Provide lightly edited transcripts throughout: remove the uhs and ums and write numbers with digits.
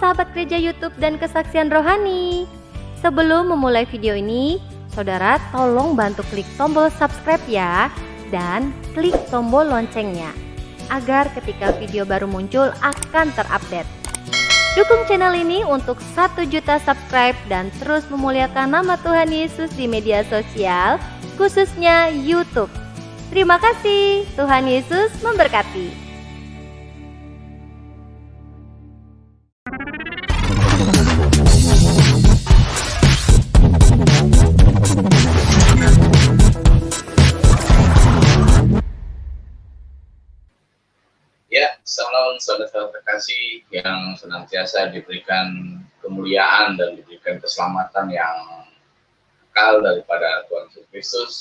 sahabat gereja YouTube dan kesaksian rohani. Sebelum memulai video ini, saudara tolong bantu klik tombol subscribe ya, dan klik tombol loncengnya, agar ketika video baru muncul akan terupdate. Dukung channel ini untuk 1 juta subscribe dan terus memuliakan nama Tuhan Yesus di media sosial, khususnya YouTube. Terima kasih, Tuhan Yesus memberkati. Ya, salam saudara-saudara terkasih yang senantiasa diberikan kemuliaan dan diberikan keselamatan yang kekal daripada Tuhan Yesus Kristus.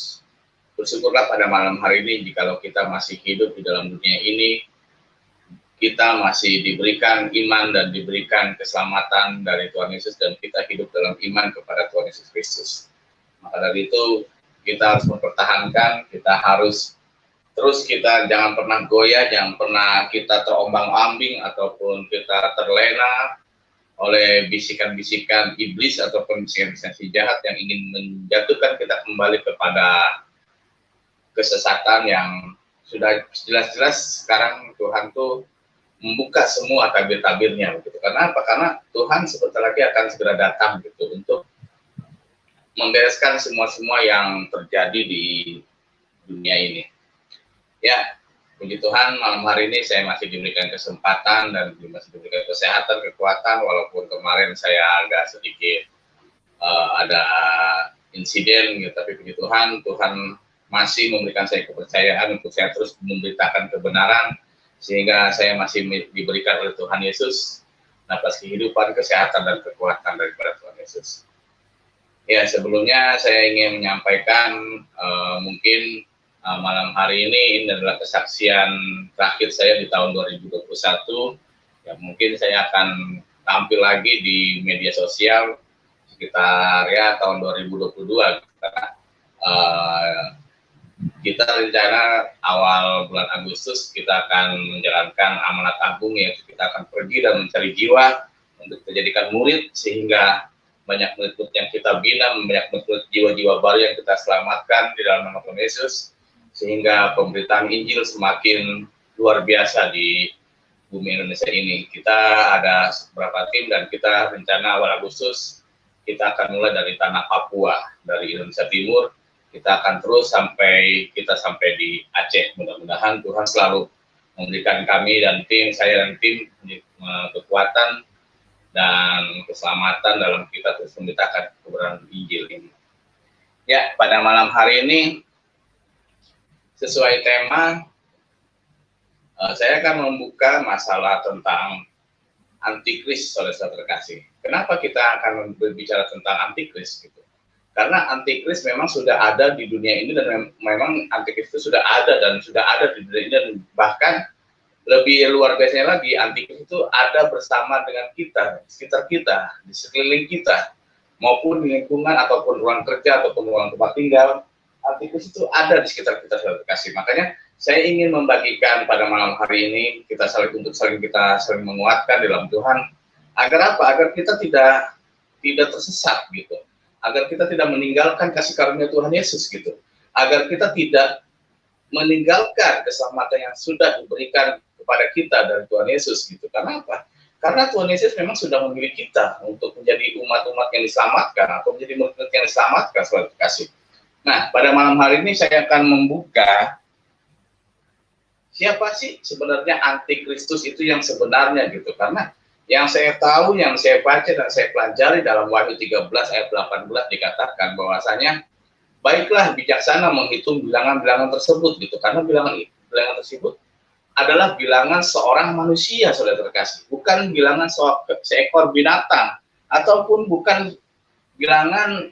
Bersyukurlah pada malam hari ini jikalau kita masih hidup di dalam dunia ini, kita masih diberikan iman dan diberikan keselamatan dari Tuhan Yesus, dan kita hidup dalam iman kepada Tuhan Yesus Kristus. Maka dari itu kita harus mempertahankan, kita harus terus, kita jangan pernah goyah, jangan pernah kita terombang-ambing ataupun kita terlena oleh bisikan-bisikan iblis ataupun bisikan-bisikan si jahat yang ingin menjatuhkan kita kembali kepada kesesatan yang sudah jelas-jelas sekarang Tuhan tuh membuka semua tabir-tabirnya gitu. Karena apa? Karena Tuhan sebentar lagi akan segera datang gitu untuk membereskan semua yang terjadi di dunia ini. Ya, puji Tuhan, malam hari ini saya masih diberikan kesempatan dan masih diberikan kesehatan, kekuatan, walaupun kemarin saya agak sedikit ada insiden, gitu. Tapi puji Tuhan, Tuhan masih memberikan saya kepercayaan untuk saya terus memberitakan kebenaran, sehingga saya masih diberikan oleh Tuhan Yesus nafas kehidupan, kesehatan, dan kekuatan daripada Tuhan Yesus. Ya, sebelumnya saya ingin menyampaikan mungkin malam hari ini adalah kesaksian terakhir saya di tahun 2021. Ya, mungkin saya akan tampil lagi di media sosial sekitar ya tahun 2022. Karena kita rencana awal bulan Agustus kita akan menjalankan amanat agung, yaitu kita akan pergi dan mencari jiwa untuk dijadikan murid, sehingga banyak murid yang kita bina, banyak murid jiwa-jiwa baru yang kita selamatkan di dalam nama Tuhan Yesus, sehingga pemberitaan Injil semakin luar biasa di bumi Indonesia ini. Kita ada beberapa tim dan kita rencana awal Agustus kita akan mulai dari tanah Papua, dari Indonesia Timur. Kita akan terus sampai di Aceh. Mudah-mudahan Tuhan selalu memberikan kami dan tim, saya dan tim, kekuatan dan keselamatan dalam kita terus memberitakan kebenaran Injil ini. Ya, pada malam hari ini sesuai tema, saya akan membuka masalah tentang antikris, saudara-saudara terkasih. Kenapa kita akan berbicara tentang antikris? Gitu? Karena antikris memang sudah ada di dunia ini, dan memang antikris itu sudah ada di dunia ini, dan bahkan lebih luar biasanya lagi, antikris itu ada bersama dengan kita, di sekitar kita, di sekeliling kita, maupun di lingkungan ataupun ruang kerja ataupun ruang tempat tinggal. Antikris itu ada di sekitar kita, saudara terkasih. Makanya saya ingin membagikan pada malam hari ini kita saling menguatkan dalam Tuhan, agar apa? Agar kita tidak tersesat gitu. Agar kita tidak meninggalkan kasih karunia Tuhan Yesus gitu. Agar kita tidak meninggalkan keselamatan yang sudah diberikan kepada kita dari Tuhan Yesus gitu. Karena apa? Karena Tuhan Yesus memang sudah memilih kita untuk menjadi umat-umat yang diselamatkan atau menjadi murid yang diselamatkan, saudara terkasih. Nah, pada malam hari ini saya akan membuka siapa sih sebenarnya antikristus itu yang sebenarnya gitu. Karena yang saya tahu, yang saya baca dan saya pelajari dalam Wahyu 13 ayat 18 dikatakan bahwasanya baiklah bijaksana menghitung bilangan-bilangan tersebut gitu. Karena bilangan tersebut adalah bilangan seorang manusia, saudara terkasih. Bukan bilangan seekor binatang, ataupun bukan bilangan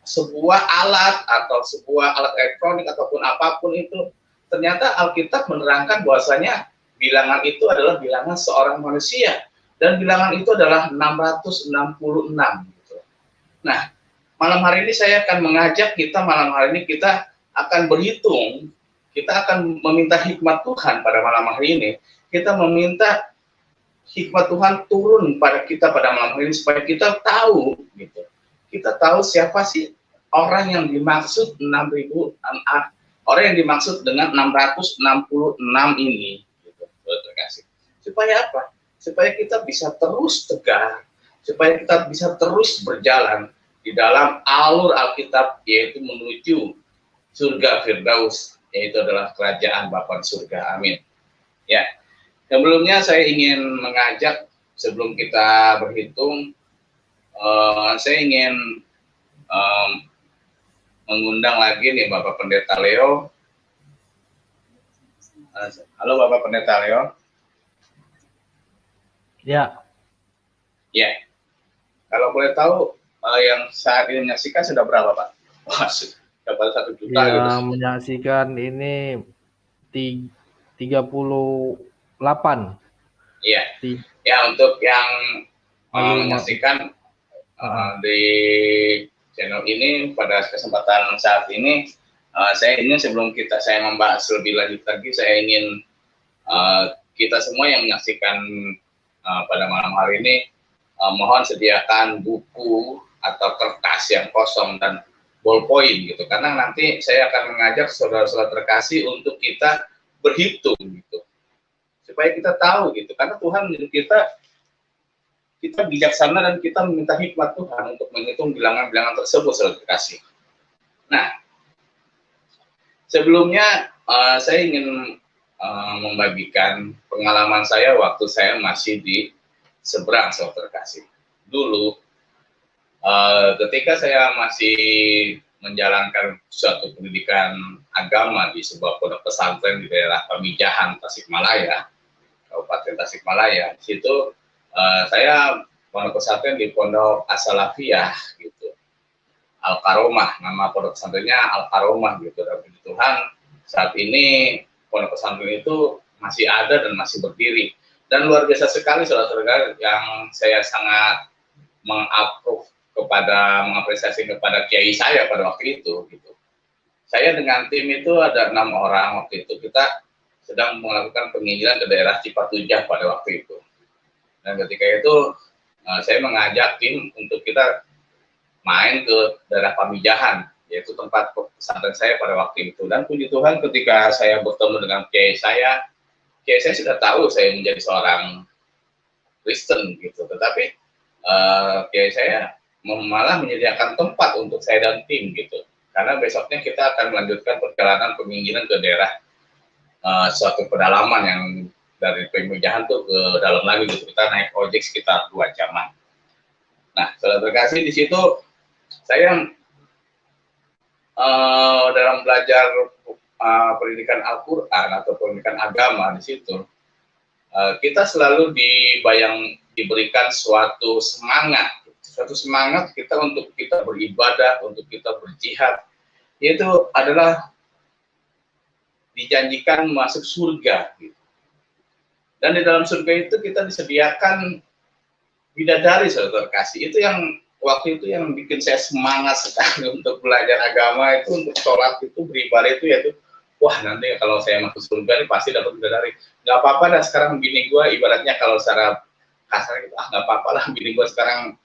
sebuah alat atau sebuah alat elektronik ataupun apapun itu. Ternyata Alkitab menerangkan bahwasanya bilangan itu adalah bilangan seorang manusia, dan bilangan itu adalah 666 gitu. Nah, malam hari ini saya akan mengajak kita, kita akan berhitung, kita akan meminta hikmat Tuhan pada malam hari ini. Kita meminta hikmat Tuhan turun pada kita pada malam hari ini supaya kita tahu gitu. Kita tahu siapa sih orang yang dimaksud 6.000 orang yang dimaksud dengan 666 ini gitu. Terima kasih. Supaya apa? Supaya kita bisa terus tegar, supaya kita bisa terus berjalan di dalam alur Alkitab, yaitu menuju surga Firdaus, yaitu adalah kerajaan Bapa surga. Amin. Ya, sebelumnya saya ingin mengajak, sebelum kita berhitung, saya ingin mengundang lagi nih Bapak Pendeta Leo. Halo Bapak Pendeta Leo. Ya. Ya. Kalau boleh tahu yang saat ini menyaksikan sudah berapa Pak? Wah, sudah 1 juta yang gitu. menyaksikan ini 38. Iya. Ya, untuk yang menyaksikan di channel ini pada kesempatan saat ini, saya ingin sebelum saya membahas lebih lanjut lagi, saya ingin kita semua yang menyaksikan pada malam hari ini, mohon sediakan buku atau kertas yang kosong dan ballpoint gitu, karena nanti saya akan mengajak saudara-saudara terkasih untuk kita berhitung gitu, supaya kita tahu gitu, karena Tuhan menurut kita bijaksana dan kita meminta hikmat Tuhan untuk menghitung bilangan-bilangan tersebut, saudara terkasih. Nah, sebelumnya saya ingin membagikan pengalaman saya waktu saya masih di seberang, saudara terkasih. Dulu, ketika saya masih menjalankan suatu pendidikan agama di sebuah pondok pesantren di daerah Pamijahan, Tasikmalaya, Kabupaten Tasikmalaya, di situ saya pondok pesantren di Pondok As-Salafiyah gitu, Al-Karomah, nama pondok pesantrennya Al-Karomah gitu. Dan puji Tuhan, saat ini pondok pesantren itu masih ada dan masih berdiri. Dan luar biasa sekali saudara-saudara, yang saya sangat mengapresiasi kepada kiai saya pada waktu itu gitu. Saya dengan tim itu ada 6 orang waktu itu, kita sedang melakukan penginjilan ke daerah Cipatujah pada waktu itu. Dan ketika itu saya mengajak tim untuk kita main ke daerah Pamijahan, yaitu tempat pesantren saya pada waktu itu. Dan puji Tuhan, ketika saya bertemu dengan kiai saya sudah tahu saya menjadi seorang Kristen gitu. Tetapi kiai saya malah menyediakan tempat untuk saya dan tim gitu. Karena besoknya kita akan melanjutkan perjalanan penginjilan ke daerah suatu pedalaman yang dari Pamijahan tuh ke dalam lagi gitu. Kita naik ojek sekitar 2 jaman. Nah, saudara terkasih, di situ saya dalam belajar pendidikan Al-Quran atau pendidikan agama di situ, kita selalu diberikan suatu semangat kita untuk kita beribadah, untuk kita berjihad, yaitu adalah dijanjikan masuk surga gitu. Dan di dalam surga itu kita disediakan bidadari, saudara terkasih. Itu yang waktu itu yang bikin saya semangat sekali untuk belajar agama itu, untuk sholat itu, beribadah itu, yaitu wah, nanti kalau saya masuk surga ini pasti dapat bidadari. Nggak apa-apa dah sekarang bini gue ibaratnya kalau secara kasar gitu, nggak apa-apa lah bini gue sekarang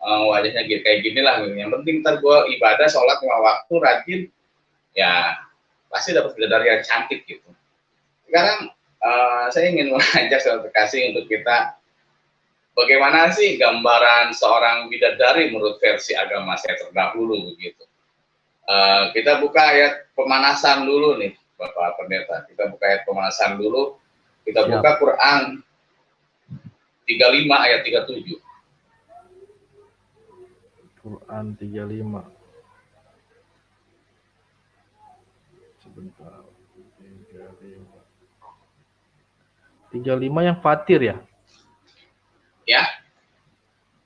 wajahnya gitu, kayak gini lah. Yang penting ntar gue ibadah, sholat 5 waktu, rajin, ya pasti dapat bidadari yang cantik gitu. Sekarang saya ingin mengajak saudara terkasih untuk kita, bagaimana sih gambaran seorang bidadari menurut versi agama saya terdahulu begitu. Kita buka ayat pemanasan dulu nih, Bapak Pendeta. Kita buka ayat pemanasan dulu. Kita buka Quran 35 ayat 37. Quran 35. Sebentar. 35 yang fatir ya? Ya.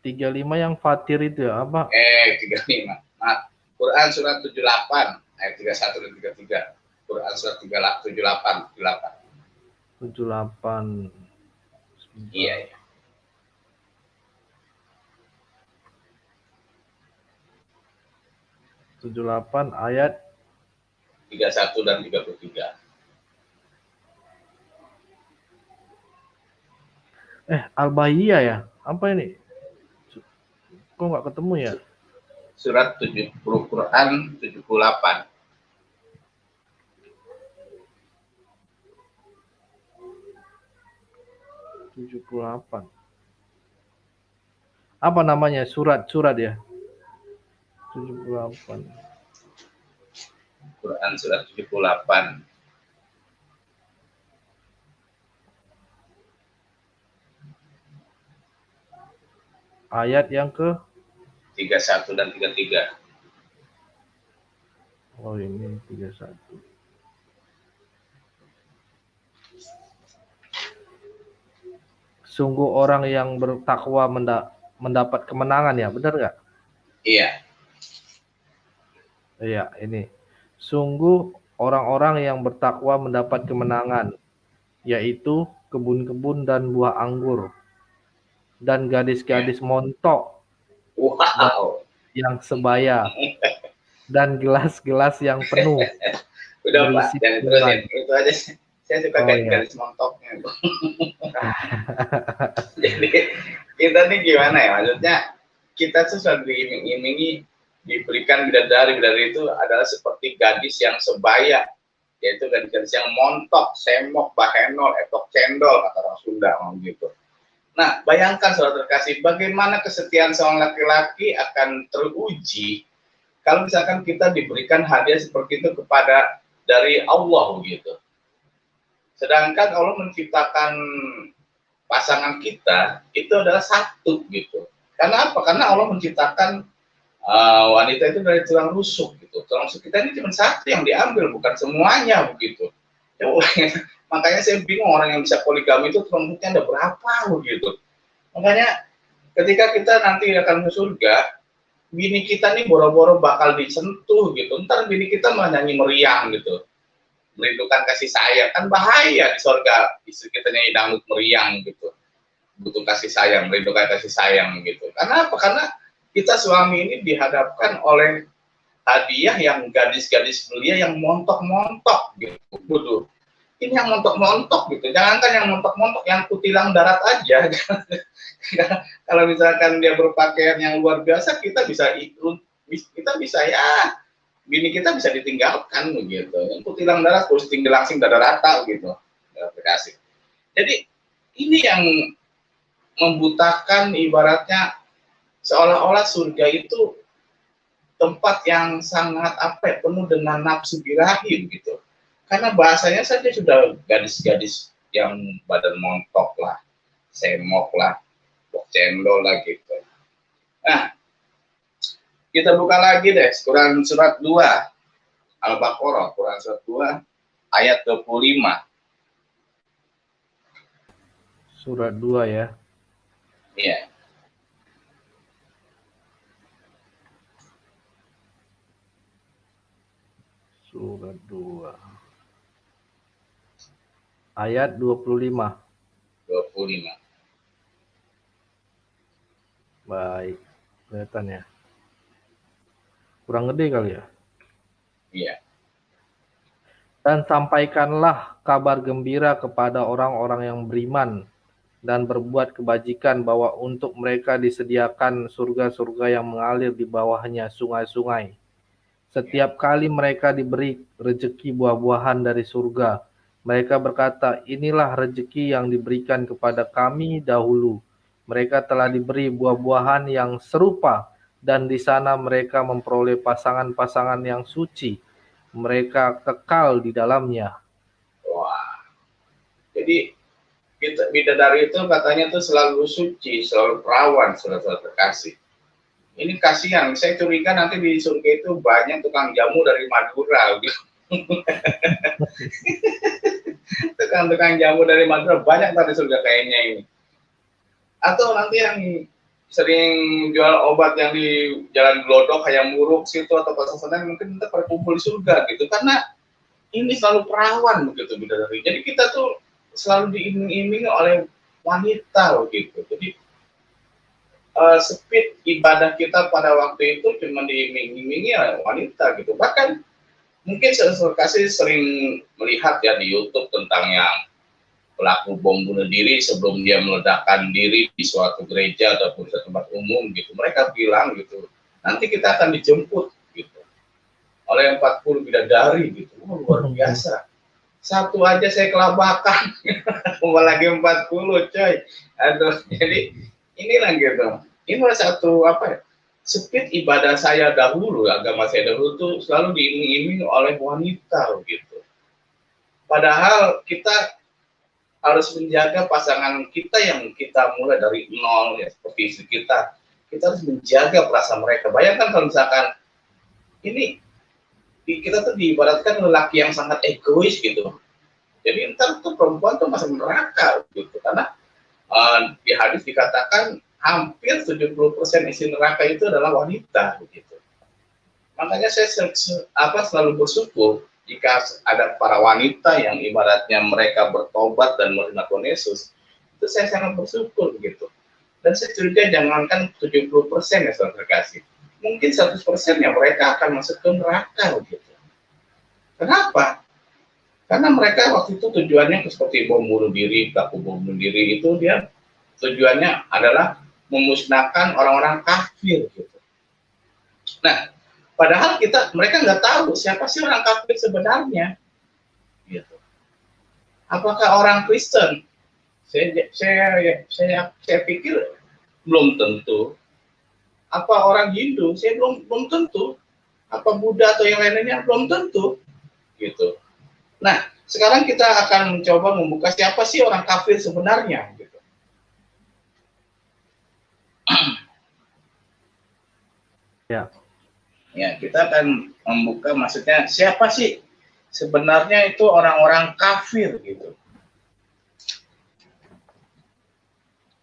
35 yang fatir itu ya apa? 35. Nah, Quran surat 78 ayat 31 dan 33. Quran surat 78. 78. Iya. 78 ayat 31 dan 33. Al-Bayyah ya? Apa ini? Kok nggak ketemu ya? Surat 70 Quran 78. 78. Apa namanya? Surat ya? 78. Quran surat 78. Ayat yang ke 31 dan 33. Oh, ini 31. Sungguh orang yang bertakwa mendapat kemenangan ya, benar nggak? Iya. Iya, ini. Sungguh orang-orang yang bertakwa mendapat kemenangan, yaitu kebun-kebun dan buah anggur, dan gadis-gadis montok Wow. yang sebaya, dan gelas-gelas yang penuh. Udah Pak, berisi jangan minuman. terusin. Itu aja saya suka garis montoknya. Jadi kita nih gimana ya, maksudnya kita tuh selalu diiming-imingi diberikan bidadari itu adalah seperti gadis yang sebaya, yaitu gadis-gadis yang montok, semok, bahenol, etok cendol kata orang Sunda gitu. Nah, bayangkan saudara terkasih, bagaimana kesetiaan seorang laki-laki akan teruji kalau misalkan kita diberikan hadiah seperti itu kepada dari Allah begitu. Sedangkan Allah menciptakan pasangan kita itu adalah satu gitu. Karena apa? Karena Allah menciptakan wanita itu dari tulang rusuk gitu. Tulang rusuk kita ini cuma satu yang diambil, bukan semuanya begitu. Ya, makanya saya bingung orang yang bisa poligami itu tulang rusuknya ada berapa begitu. Makanya ketika kita nanti akan ke surga, bini kita nih boro-boro bakal disentuh gitu. Ntar bini kita malah nyanyi meriang gitu. Merindukan kasih sayang, kan bahaya di surga istri kita nyanyi dangdut meriang gitu, butuh kasih sayang, merindukan kasih sayang gitu. Karena apa? Karena kita suami ini dihadapkan oleh hadiah yang gadis-gadis belia yang montok-montok gitu. Waduh, ini yang montok-montok gitu. Jangankan yang montok-montok, yang kutilang darat aja. Kalau misalkan dia berpakaian yang luar biasa, kita bisa ya, bini kita bisa ditinggalkan begitu. Yang kutilang darah terus tinggal langsing dada rata gitu. Aplikasi. Jadi ini yang membutakan, ibaratnya seolah-olah surga itu tempat yang sangat penuh dengan nafsu birahi gitu. Karena bahasanya saja sudah gadis-gadis yang badan montok lah, semok lah, bok cendol lah gitu. Nah, kita buka lagi deh Quran surat 2 Al-Baqarah, Quran surat 2 ayat 25. Surat 2 ya. Iya. Surat 2 ayat 25. 25. Baik, kelihatan ya. Kurang gede kali ya. Iya. Dan sampaikanlah kabar gembira kepada orang-orang yang beriman dan berbuat kebajikan bahwa untuk mereka disediakan surga-surga yang mengalir di bawahnya sungai-sungai. Setiap kali mereka diberi rezeki buah-buahan dari surga, mereka berkata, inilah rezeki yang diberikan kepada kami dahulu. Mereka telah diberi buah-buahan yang serupa, dan di sana mereka memperoleh pasangan-pasangan yang suci. Mereka kekal di dalamnya. Wah. Jadi bidadari itu katanya tuh selalu suci, selalu perawan, selalu terkasih. Ini kasihan, saya curiga nanti di surga itu banyak tukang jamu dari Madura. Tukang jamu dari Madura banyak tadi surga kayaknya ini. Atau nanti yang sering jual obat yang di Jalan Glodok, Hayam Muruk situ atau Pasar Senen mungkin kita berkumpul di surga gitu, karena ini selalu perawan begitu bidadari. Jadi kita tuh selalu diiming-imingi oleh wanita gitu. Jadi speed ibadah kita pada waktu itu cuma diiming-imingi oleh wanita gitu. Bahkan mungkin saya kasih sering melihat ya di YouTube tentang yang pelaku bom bunuh diri sebelum dia meledakkan diri di suatu gereja ataupun di tempat umum gitu, mereka bilang gitu, nanti kita akan dijemput gitu oleh 40 bidadari gitu. Oh, luar biasa. Satu aja saya kelabakan, apalagi 40 coy. Aduh, jadi inilah gitu. Ini satu apa ya? Speed ibadah saya dahulu, agama saya dahulu tuh selalu diiming-iming oleh wanita gitu. Padahal kita harus menjaga pasangan kita yang kita mulai dari nol ya, seperti istri kita. Kita harus menjaga perasaan mereka. Bayangkan kalau misalkan ini kita tuh diibaratkan lelaki yang sangat egois gitu. Jadi ntar tuh perempuan tuh masuk neraka gitu, karena di hadis dikatakan hampir 70% isi neraka itu adalah wanita begitu. Makanya saya selalu bersyukur jika ada para wanita yang ibaratnya mereka bertobat dan menerima Tuhan Yesus, itu saya sangat bersyukur begitu. Dan saya curiga jangankan 70% ya saudara terkasih, mungkin 100% ya mereka akan masuk ke neraka begitu. Kenapa? Karena mereka waktu itu tujuannya seperti bom bunuh diri, pelaku bom bunuh diri itu dia tujuannya adalah memusnahkan orang-orang kafir gitu. Nah, padahal mereka nggak tahu siapa sih orang kafir sebenarnya, gitu. Apakah orang Kristen? Saya pikir belum tentu. Apa orang Hindu? Saya belum tentu. Apa Buddha atau yang lainnya? Belum tentu, gitu. Nah, sekarang kita akan mencoba membuka siapa sih orang kafir sebenarnya, gitu. Ya, kita akan membuka maksudnya siapa sih sebenarnya itu orang-orang kafir gitu.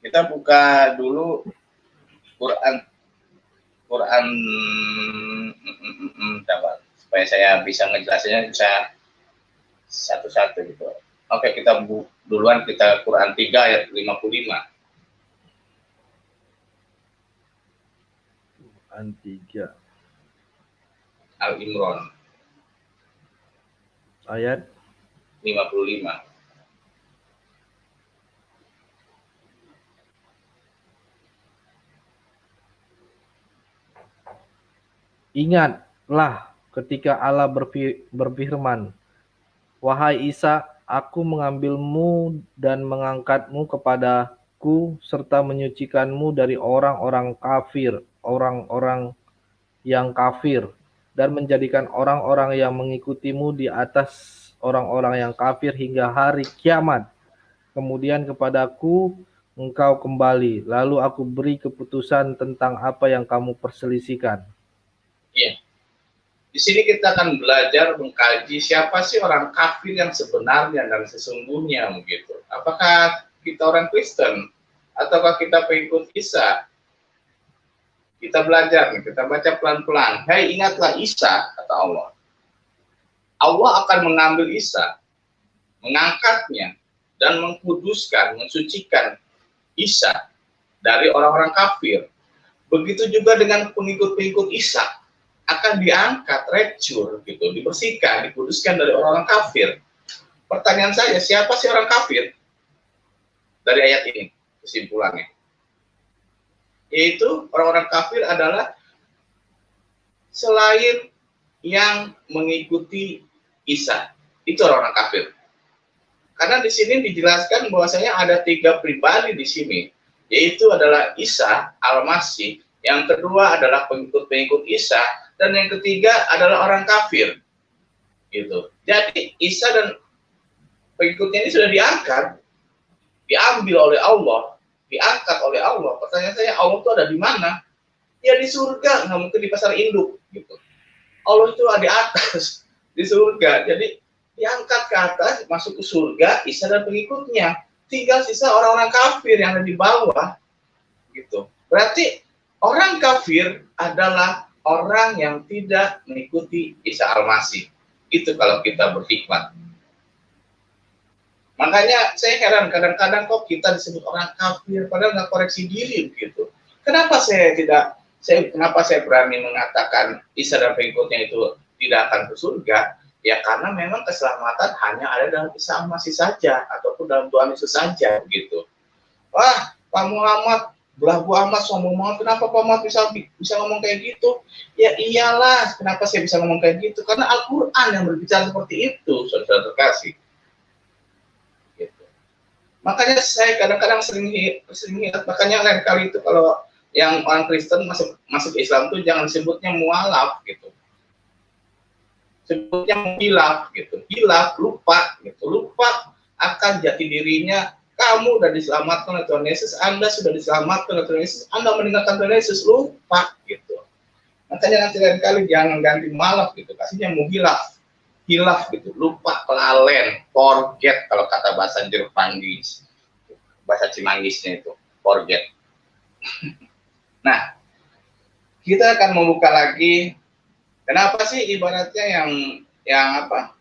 Kita buka dulu Quran supaya saya bisa ngejelasinnya bisa satu-satu gitu. Oke, kita duluan kita Quran 3 ayat 55. Quran 3 Al-Imran ayat 55. Ingatlah ketika Allah berfirman, "Wahai Isa, aku mengambilmu dan mengangkatmu kepadaku serta menyucikanmu dari orang-orang kafir, orang-orang yang kafir, dan menjadikan orang-orang yang mengikutimu di atas orang-orang yang kafir hingga hari kiamat. Kemudian kepadaku engkau kembali, lalu aku beri keputusan tentang apa yang kamu perselisihkan." Iya. Di sini kita akan belajar mengkaji siapa sih orang kafir yang sebenarnya dan sesungguhnya begitu. Apakah kita orang Kristen ataukah kita pengikut Isa? Kita belajar, kita baca pelan-pelan. Hai, ingatlah Isa, kata Allah. Allah akan mengambil Isa, mengangkatnya, dan mengkuduskan, mensucikan Isa dari orang-orang kafir. Begitu juga dengan pengikut-pengikut Isa, akan diangkat, recur, gitu, dibersihkan, dikuduskan dari orang-orang kafir. Pertanyaan saya, siapa sih orang kafir? Dari ayat ini, kesimpulannya. Yaitu orang-orang kafir adalah selain yang mengikuti Isa, itu orang-orang kafir. Karena di sini dijelaskan bahwasanya ada 3 pribadi di sini, yaitu adalah Isa Al-Masih, yang kedua adalah pengikut-pengikut Isa, dan yang ketiga adalah orang kafir. Gitu. Jadi Isa dan pengikutnya ini sudah diangkat, diambil oleh Allah, diangkat oleh Allah. Pertanyaan saya, Allah itu ada di mana? Ya di surga, nggak mungkin di pasar induk. Gitu. Allah itu ada di atas, di surga. Jadi diangkat ke atas, masuk ke surga, Isa dan pengikutnya. Tinggal sisa orang-orang kafir yang ada di bawah. Gitu. Berarti orang kafir adalah orang yang tidak mengikuti Isa Al-Masih. Itu kalau kita berhikmat. Makanya saya heran, kadang-kadang kok kita disebut orang kafir, padahal nggak koreksi diri begitu. Kenapa saya berani mengatakan Isa dan pengikutnya itu tidak akan ke surga? Ya karena memang keselamatan hanya ada dalam Isa Al-Masih saja, ataupun dalam Tuhan Yesus saja, begitu. Wah, Pak Muhammad, belagu amat, sombong banget. Kenapa Pak Muhammad bisa ngomong kayak gitu? Ya iyalah, kenapa saya bisa ngomong kayak gitu? Karena Al-Quran yang berbicara seperti itu, saudara terkasih. Gitu. Makanya saya kadang-kadang sering ingat, makanya lain kali itu kalau yang orang Kristen masuk Islam tuh jangan sebutnya mualaf gitu. Sebutnya hilaf gitu. Hilaf, lupa gitu. Lupa akan jati dirinya. Kamu sudah diselamatkan oleh Tuhan Yesus, Anda sudah diselamatkan oleh Tuhan Yesus, Anda meninggalkan Tuhan Yesus, lupa gitu. Makanya nanti lain kali jangan ganti malaf gitu, kasihnya muhilaf, hilaf gitu, lupa, kelalen, forget kalau kata bahasa Jermanggis, bahasa Cimanggisnya itu, forget. Nah, kita akan membuka lagi, kenapa sih ibaratnya yang apa?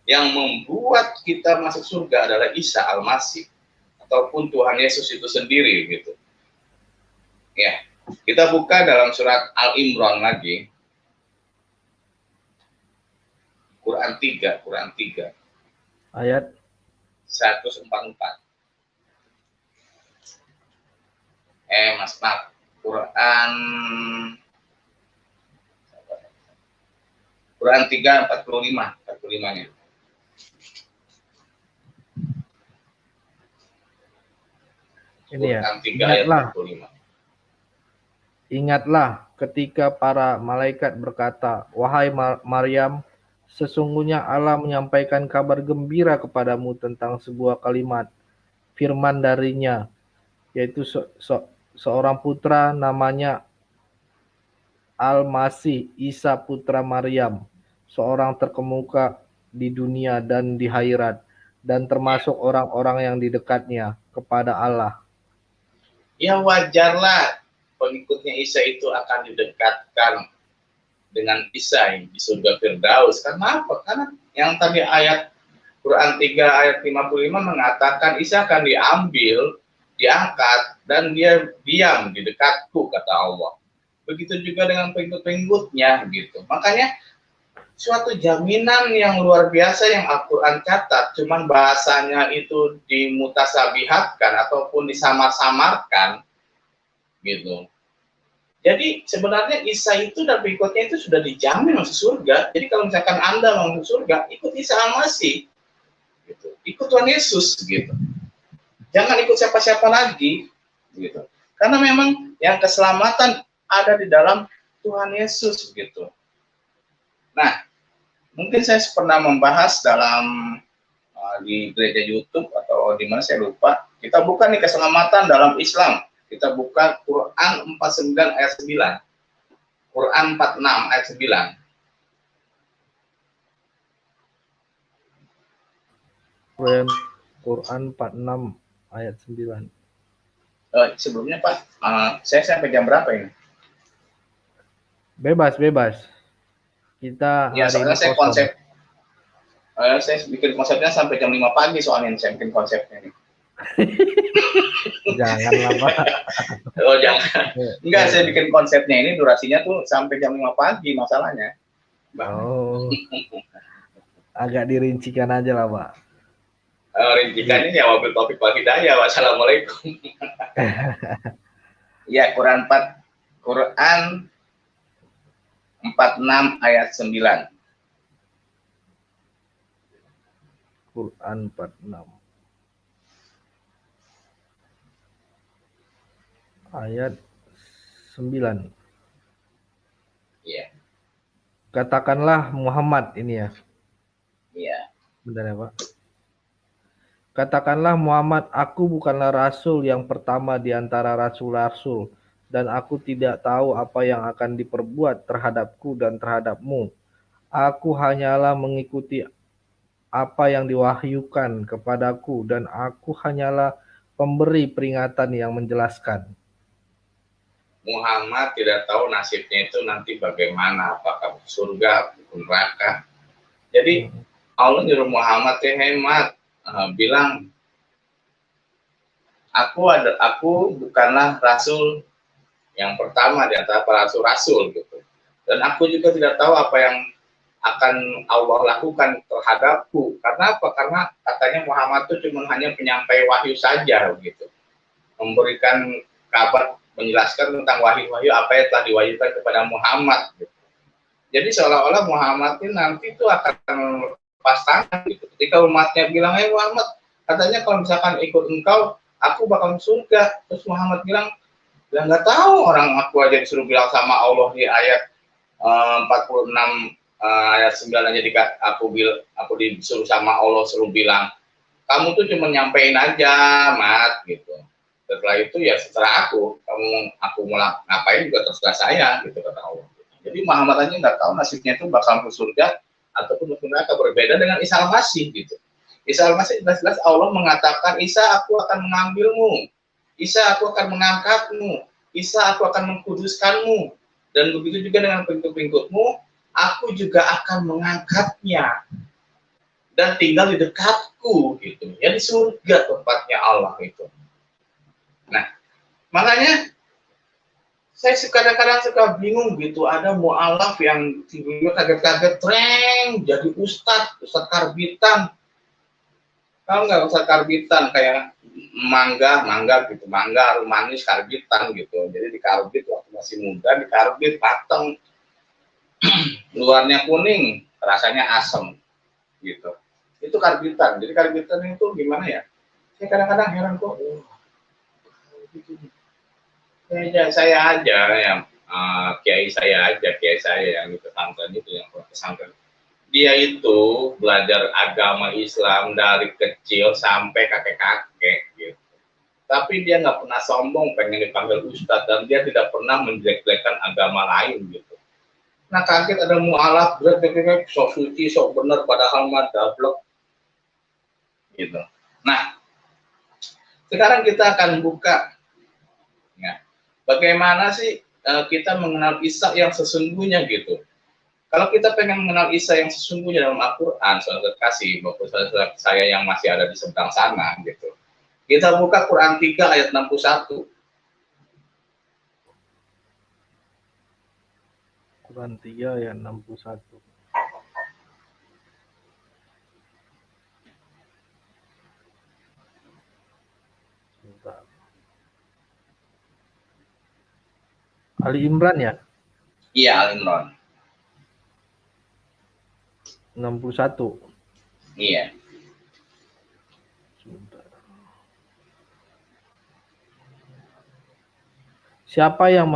Yang membuat kita masuk surga adalah Isa Al-Masih ataupun Tuhan Yesus itu sendiri gitu. Ya, kita buka dalam surat Al-Imran lagi. Quran 3 Ayat 144. Maaf. Quran 3 45-nya. ini ya. Quran 3 ayat 45. Ingatlah ketika para malaikat berkata, "Wahai Maryam, sesungguhnya Allah menyampaikan kabar gembira kepadamu tentang sebuah kalimat firman darinya, yaitu seorang putra namanya Al-Masih, Isa putra Maryam, seorang terkemuka di dunia dan di akhirat, dan termasuk orang-orang yang di dekatnya kepada Allah." Ya wajarlah pengikutnya Isa itu akan didekatkan dengan Isa di surga Firdaus. Karena apa? Karena yang tadi ayat Quran 3 ayat 55 mengatakan Isa akan diambil, diangkat, dan dia diam di dekatku, kata Allah. Begitu juga dengan pengikut-pengikutnya gitu. Makanya suatu jaminan yang luar biasa yang Al-Quran catat, cuman bahasanya itu dimutasabihatkan ataupun disamar-samarkan gitu. Jadi sebenarnya Isa itu dan pengikutnya itu sudah dijamin masuk surga. Jadi kalau misalkan Anda mau masuk surga, ikut Isa Al-Masih gitu. Ikut Tuhan Yesus gitu. Jangan ikut siapa-siapa lagi gitu. Karena memang yang keselamatan ada di dalam Tuhan Yesus gitu. Nah, mungkin saya pernah membahas dalam di gereja YouTube atau di mana saya lupa. Kita buka nih keselamatan dalam Islam. Kita buka Quran 49 ayat 9. Quran 46 ayat 9. Quran 46 ayat 9. Sebelumnya Pak, saya sampai jam berapa ini? Bebas. Kita Ya, soalnya saya saya bikin konsepnya sampai jam 5 pagi soalnya saya bikin konsepnya nih. Janganlah Pak. Oh jangan. Enggak, saya bikin konsepnya ini durasinya tuh sampai jam 5 pagi masalahnya. Oh. Agak dirincikan aja lah Pak. Rincikannya ya wabil taufiq wal hidayah. Wassalamualaikum. Ya, Quran 46 ayat 9. Quran 46 ayat 9. Iya. Katakanlah Muhammad ini ya. Iya. Benar ya Pak? Katakanlah Muhammad, aku bukanlah rasul yang pertama di antara rasul-rasul, dan aku tidak tahu apa yang akan diperbuat terhadapku dan terhadapmu. Aku hanyalah mengikuti apa yang diwahyukan kepadaku, dan aku hanyalah pemberi peringatan yang menjelaskan. Muhammad tidak tahu nasibnya itu nanti bagaimana, apakah surga atau neraka. Jadi Allah nyuruh Muhammad hemat, bilang aku bukanlah rasul yang pertama di antara para rasul-rasul gitu. Dan aku juga tidak tahu apa yang akan Allah lakukan terhadapku. Karena apa? Karena katanya Muhammad itu cuma hanya penyampai wahyu saja begitu. Memberikan kabar, menjelaskan tentang wahyu-wahyu apa yang telah diwahyukan kepada Muhammad gitu. Jadi seolah-olah Muhammad ini nanti itu akan lepas tangan gitu. Ketika umatnya bilang, "Hey Muhammad, katanya kalau misalkan ikut engkau, aku bakal surga." Terus Muhammad bilang, "Ya nggak tahu, orang aku aja disuruh bilang sama Allah di ayat 46 ayat 9 aja aku disuruh sama Allah suruh bilang, kamu tuh cuma nyampein aja, Mat gitu. Setelah itu ya setelah aku mau ngapain juga terserah saya gitu kata Allah. Jadi Muhammad aja nggak tahu nasibnya itu bakal ke surga ataupun ke neraka, berbeda dengan Isa Al-Masih gitu. Isa Al-Masih jelas-jelas Allah mengatakan, Isa aku akan mengambilmu, Isa aku akan mengangkatmu, Isa aku akan mengkuduskanmu, dan begitu juga dengan pengikut-pengikutmu, aku juga akan mengangkatnya dan tinggal di dekatku gitu. Ya di surga tempatnya Allah itu. Nah, makanya saya kadang-kadang suka bingung gitu, ada mu'alaf yang tiba-tiba kaget-kaget treng jadi ustadz karbitan. Tahu nggak ustadz karbitan, kayak mangga gitu, mangga harum manis karbitan gitu. Jadi dikarbit waktu masih muda, dikarbit mateng. Luarnya kuning, rasanya asam gitu. Itu karbitan. Jadi karbitan itu gimana ya? Saya kadang-kadang heran kok. Gitu. Saya aja yang kiai saya yang di pesantren itu, yang pesantren. Dia itu belajar agama Islam dari kecil sampai kakek-kakek gitu. Tapi dia nggak pernah sombong pengen dipanggil ustadz, dan dia tidak pernah menjelek-jelekan agama lain gitu. Nah kaget ada mu'alaf berat, sok suci, sok bener, padahal mah dablek gitu. Nah sekarang kita akan buka ya, bagaimana sih kita mengenal Isa yang sesungguhnya gitu. Kalau kita pengen mengenal Isa yang sesungguhnya dalam Al-Quran, saudara kasih bapak saya yang masih ada di seberang sana gitu, kita buka Quran 3 ayat 61. Quran 3 ayat 61. Sebentar. Ali Imran ya? Iya, Ali Imran. 61. Iya. Sebentar. Siapa yang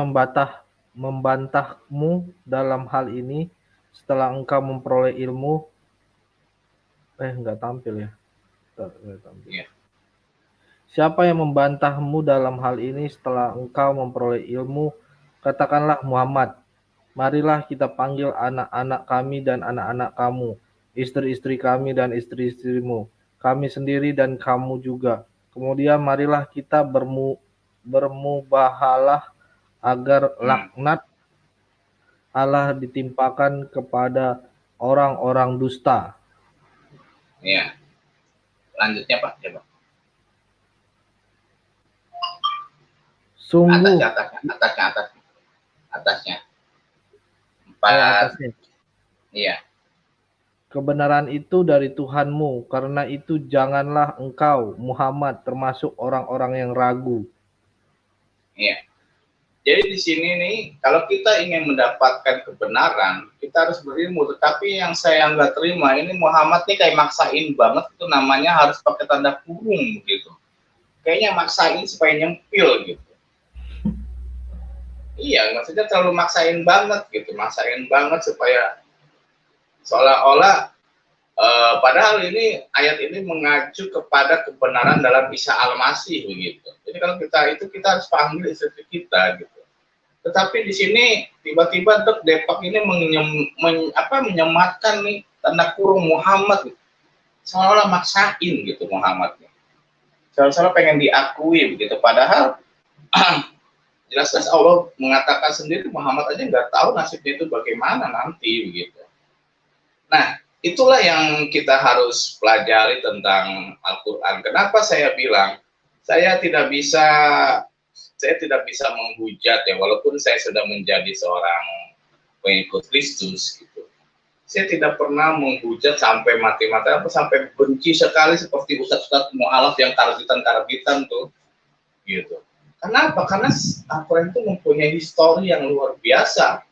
membantahmu dalam hal ini setelah engkau memperoleh ilmu? Enggak tampil ya. Tampil. Iya. Siapa yang membantahmu dalam hal ini setelah engkau memperoleh ilmu? Katakanlah Muhammad, marilah kita panggil anak-anak kami dan anak-anak kamu, istri-istri kami dan istri-istrimu, kami sendiri dan kamu juga. Kemudian marilah kita bermubahalah agar laknat Allah ditimpakan kepada orang-orang dusta. Iya. Lanjutnya Pak, coba. Sungguh. Atasnya. 4. Atasnya. Iya. Kebenaran itu dari Tuhanmu, karena itu janganlah engkau, Muhammad, termasuk orang-orang yang ragu. Iya. Jadi di sini nih, kalau kita ingin mendapatkan kebenaran, kita harus berilmu. Tetapi yang saya nggak terima, ini Muhammad nih kayak maksain banget, itu namanya harus pakai tanda kurung gitu. Kayaknya maksain supaya nyempil gitu. Iya, maksudnya terlalu maksain banget gitu, maksain banget supaya seolah-olah padahal ini ayat ini mengacu kepada kebenaran dalam Isa Al-Masih begitu. Jadi kalau kita harus panggil istri kita gitu. Tetapi di sini tiba-tiba Depak ini menyematkan nih tanda kurung Muhammad gitu. Seolah-olah maksain gitu Muhammad. Seolah-olah pengen diakui begitu. Padahal jelas-jelas Allah mengatakan sendiri Muhammad aja nggak tahu nasibnya itu bagaimana nanti begitu. Nah, itulah yang kita harus pelajari tentang Al-Quran. Kenapa saya bilang saya tidak bisa menghujat ya, walaupun saya sudah menjadi seorang pengikut Kristus gitu. Saya tidak pernah menghujat sampai mati-matian atau sampai benci sekali seperti ustadz-ustadz mu'alaf yang karabitan tuh, gitu. Kenapa? Karena Al-Quran itu mempunyai histori yang luar biasa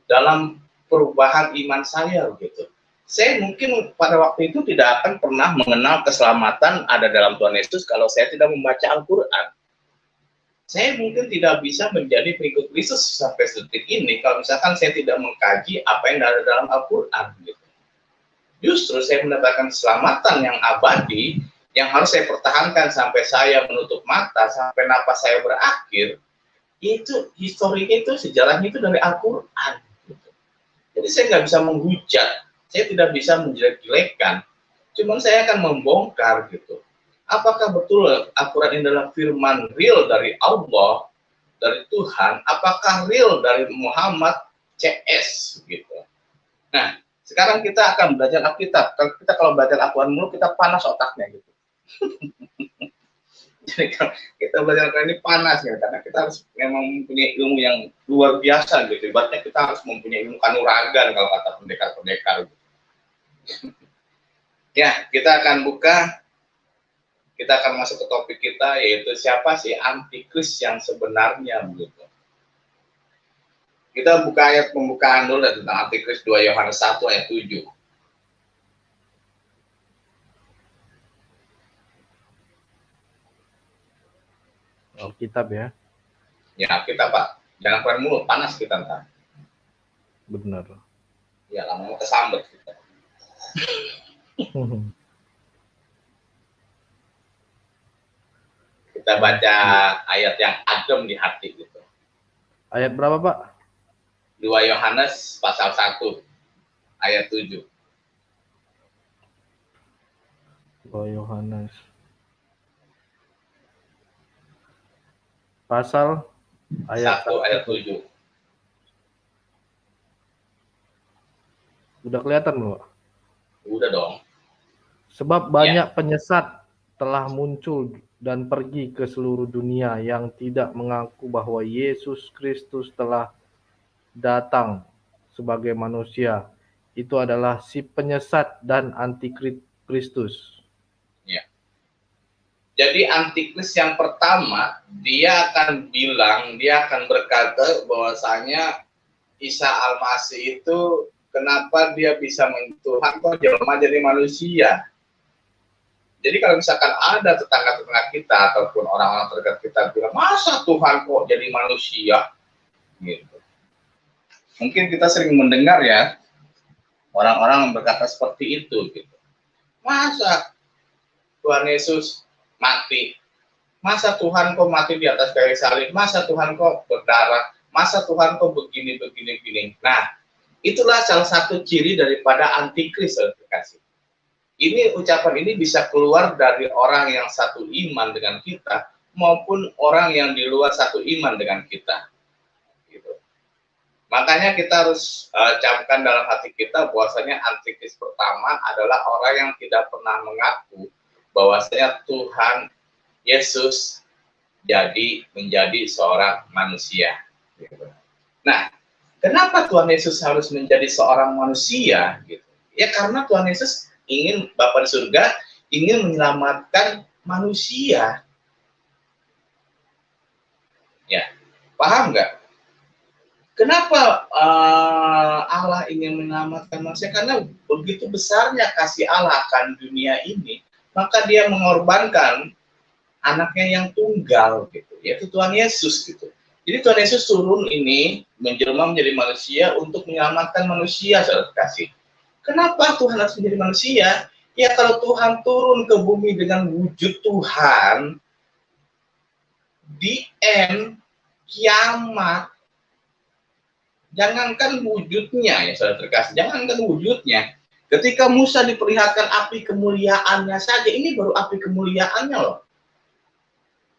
dalam perubahan iman saya, gitu. Saya mungkin pada waktu itu tidak akan pernah mengenal keselamatan ada dalam Tuhan Yesus kalau saya tidak membaca Al-Quran. Saya mungkin tidak bisa menjadi pengikut Kristus sampai detik ini kalau misalkan saya tidak mengkaji apa yang ada dalam Al-Quran. Gitu. Justru saya mendapatkan keselamatan yang abadi, yang harus saya pertahankan sampai saya menutup mata, sampai napas saya berakhir, itu historinya itu, sejarahnya itu dari Al-Quran. Gitu. Jadi saya nggak bisa menghujat, saya tidak bisa menjelek-jelekan, cuman saya akan membongkar gitu. Apakah betul Al-Quran ini adalah firman real dari Allah, dari Tuhan? Apakah real dari Muhammad CS gitu? Nah, sekarang kita akan belajar Alkitab. Kalau belajar Al-Quran mulu kita panas otaknya gitu. Jadi kalau kita belajar Al-Quran ini panas ya, karena kita harus memang mempunyai ilmu yang luar biasa gitu. Ibaratnya kita harus mempunyai ilmu kanuragan kalau kata pendekar-pendekar. Gitu. Ya, kita akan masuk ke topik kita, yaitu siapa sih antikris yang sebenarnya begitu. Kita buka ayat pembukaan dulu tentang antikris 2 Yohanes 1 ayat 7. Alkitab ya. Ya, kita Pak. Jangan keren mulu, panas kita ntar. Benar. Ya, lama-lama kesambet kita. Kita baca ayat yang adem di hati gitu. Ayat berapa, Pak? 2 Yohanes pasal 1 ayat 7. 2 Yohanes pasal ayat 1 ayat 7. Udah kelihatan belum, Pak? Udah dong. Sebab banyak penyesat telah muncul dan pergi ke seluruh dunia yang tidak mengaku bahwa Yesus Kristus telah datang sebagai manusia. Itu adalah si penyesat dan antikristus. Ya. Jadi antikris yang pertama, dia akan berkata bahwasanya Isa Al-Masih itu kenapa dia bisa Tuhan kok jelema jadi manusia. Jadi kalau misalkan ada tetangga-tetangga kita ataupun orang-orang terdekat kita bilang, masa Tuhan kok jadi manusia? Gitu. Mungkin kita sering mendengar ya, orang-orang berkata seperti itu. Gitu. Masa Tuhan Yesus mati? Masa Tuhan kok mati di atas kayu salib? Masa Tuhan kok berdarah? Masa Tuhan kok begini? Nah, itulah salah satu ciri daripada antikris, terkasih. Ini ucapan ini bisa keluar dari orang yang satu iman dengan kita maupun orang yang di luar satu iman dengan kita. Gitu. Makanya kita harus camkan dalam hati kita bahwasanya antikris pertama adalah orang yang tidak pernah mengaku bahwasanya Tuhan Yesus menjadi seorang manusia. Gitu. Nah, kenapa Tuhan Yesus harus menjadi seorang manusia? Gitu. Ya karena Tuhan Yesus Bapa di surga ingin menyelamatkan manusia. Ya, paham nggak? Kenapa Allah ingin menyelamatkan manusia? Karena begitu besarnya kasih Allah akan dunia ini, maka Dia mengorbankan anaknya yang tunggal, gitu, yaitu Tuhan Yesus, gitu. Jadi Tuhan Yesus turun ini menjelma menjadi manusia untuk menyelamatkan manusia, saudara kasih. Kenapa Tuhan harus menjadi manusia? Ya kalau Tuhan turun ke bumi dengan wujud Tuhan, di end kiamat, jangankan wujudnya ya saudara terkasih, jangankan wujudnya. Ketika Musa diperlihatkan api kemuliaannya saja, ini baru api kemuliaannya loh.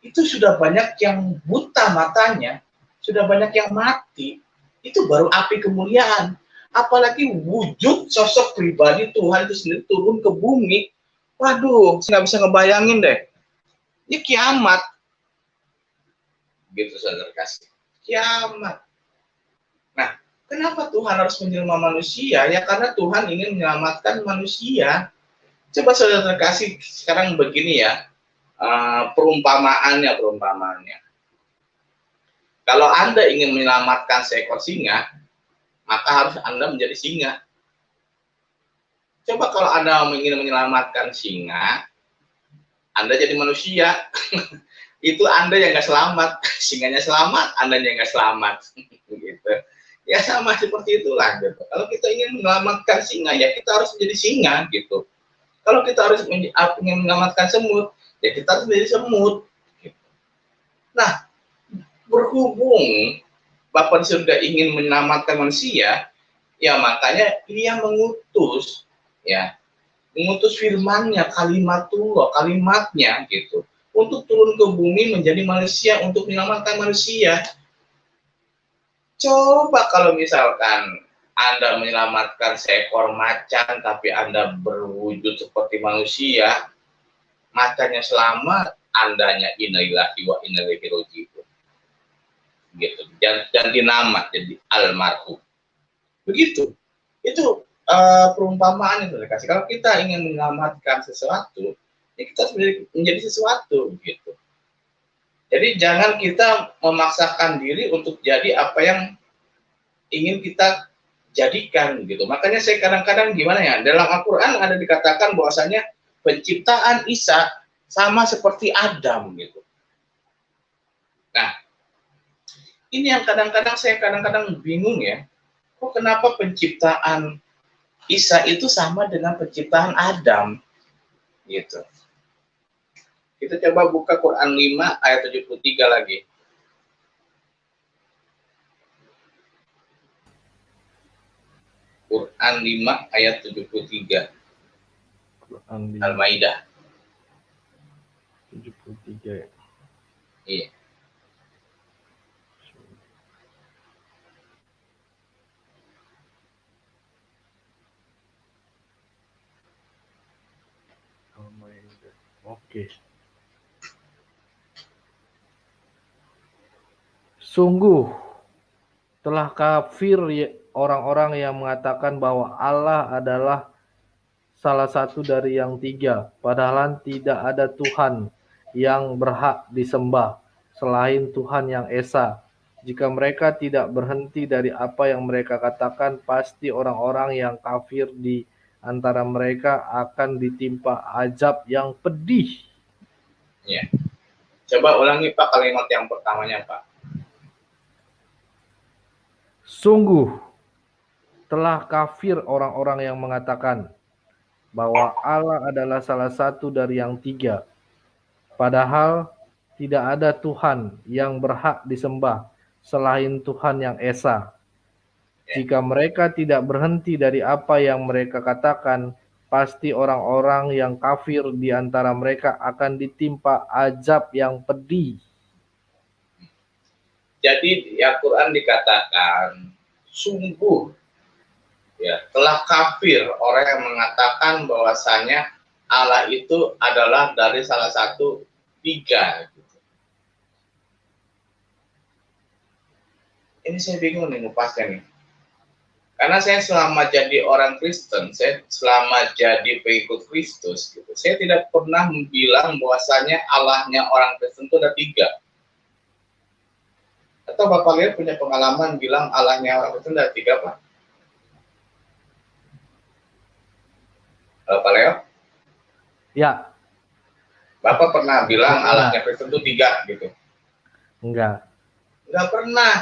Itu sudah banyak yang buta matanya, sudah banyak yang mati. Itu baru api kemuliaan. Apalagi wujud sosok pribadi Tuhan itu sendiri turun ke bumi. Waduh, saya nggak bisa ngebayangin deh. Ini kiamat. Gitu saudara kasih. Kiamat. Nah, Kenapa Tuhan harus menjelma manusia? Ya karena Tuhan ingin menyelamatkan manusia. Coba saudara kasih sekarang begini ya, perumpamaannya. Kalau Anda ingin menyelamatkan seekor singa, maka harus Anda menjadi singa. Coba kalau Anda ingin menyelamatkan singa, Anda jadi manusia. Itu Anda yang nggak selamat, singanya selamat, Anda yang nggak selamat. Gitu. Ya sama seperti itulah gitu. Kalau kita ingin menyelamatkan singa, ya kita harus menjadi singa gitu. Kalau kita harus ingin menyelamatkan semut, ya kita harus menjadi semut. Gitu. Nah, berhubung Bapa di surga ingin menyelamatkan manusia, ya makanya Dia mengutus firman-Nya, kalimatnya gitu, untuk turun ke bumi menjadi manusia untuk menyelamatkan manusia. Coba kalau misalkan Anda menyelamatkan seekor macan tapi Anda berwujud seperti manusia, macannya selamat, Andanya innalillahi wa inna ilaihi raji'un. Gitu. Ganti nama jadi almarhum. Begitu. Itu perumpamaan yang dikasih. Kalau kita ingin menyelamatkan sesuatu, ya kita harus menjadi sesuatu gitu. Jadi jangan kita memaksakan diri untuk jadi apa yang ingin kita jadikan gitu. Makanya saya kadang-kadang gimana ya, dalam Al-Quran ada dikatakan bahwasanya penciptaan Isa sama seperti Adam gitu. Nah, ini yang kadang-kadang saya bingung ya. Kok kenapa penciptaan Isa itu sama dengan penciptaan Adam gitu. Kita coba buka Quran 5 ayat 73 lagi. Quran 5 ayat 73. Al-Maidah 73. Iya. Oke. Sungguh telah kafir orang-orang yang mengatakan bahwa Allah adalah salah satu dari yang tiga, padahal tidak ada Tuhan yang berhak disembah selain Tuhan yang Esa. Jika mereka tidak berhenti dari apa yang mereka katakan, pasti orang-orang yang kafir di antara mereka akan ditimpa azab yang pedih. Ya. Coba ulangi Pak kalimat yang pertamanya Pak. Sungguh telah kafir orang-orang yang mengatakan bahwa Allah adalah salah satu dari yang tiga, padahal tidak ada Tuhan yang berhak disembah selain Tuhan yang Esa. Jika mereka tidak berhenti dari apa yang mereka katakan, pasti orang-orang yang kafir di antara mereka akan ditimpa azab yang pedih. Jadi di Al-Quran dikatakan, sungguh ya telah kafir orang yang mengatakan bahwasanya Allah itu adalah dari salah satu tiga. Gitu. Ini saya bingung nih ngupasnya nih. Karena saya selama jadi orang Kristen, saya selama jadi pengikut Kristus, gitu, saya tidak pernah bilang bahwasanya Allahnya orang Kristen itu ada tiga. Atau Bapak lihat punya pengalaman bilang Allahnya orang Kristen ada tiga, Pak? Pak Leo? Ya. Bapak pernah bilang Allahnya Kristen itu tiga, gitu? Enggak. Enggak pernah.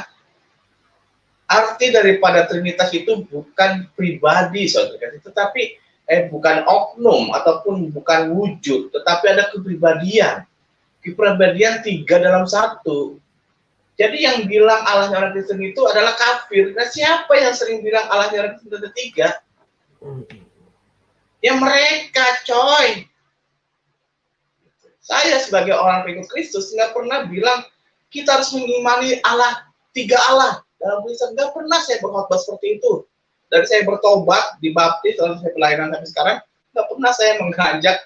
Arti daripada Trinitas itu bukan pribadi, saudara, tetapi bukan oknum ataupun bukan wujud, tetapi ada kepribadian. Kepribadian tiga dalam satu. Jadi yang bilang Allahnya orang Kristen itu adalah kafir. Nah, siapa yang sering bilang Allahnya orang Kristen ada tiga? Ya mereka, coy. Saya sebagai orang pengikut Kristus nggak pernah bilang kita harus mengimani Allah, tiga Allah. Dalam tulisan nggak pernah saya berkhotbah seperti itu. Dari saya bertobat, dibaptis, lalu saya pelayanan sampai sekarang, nggak pernah saya mengajak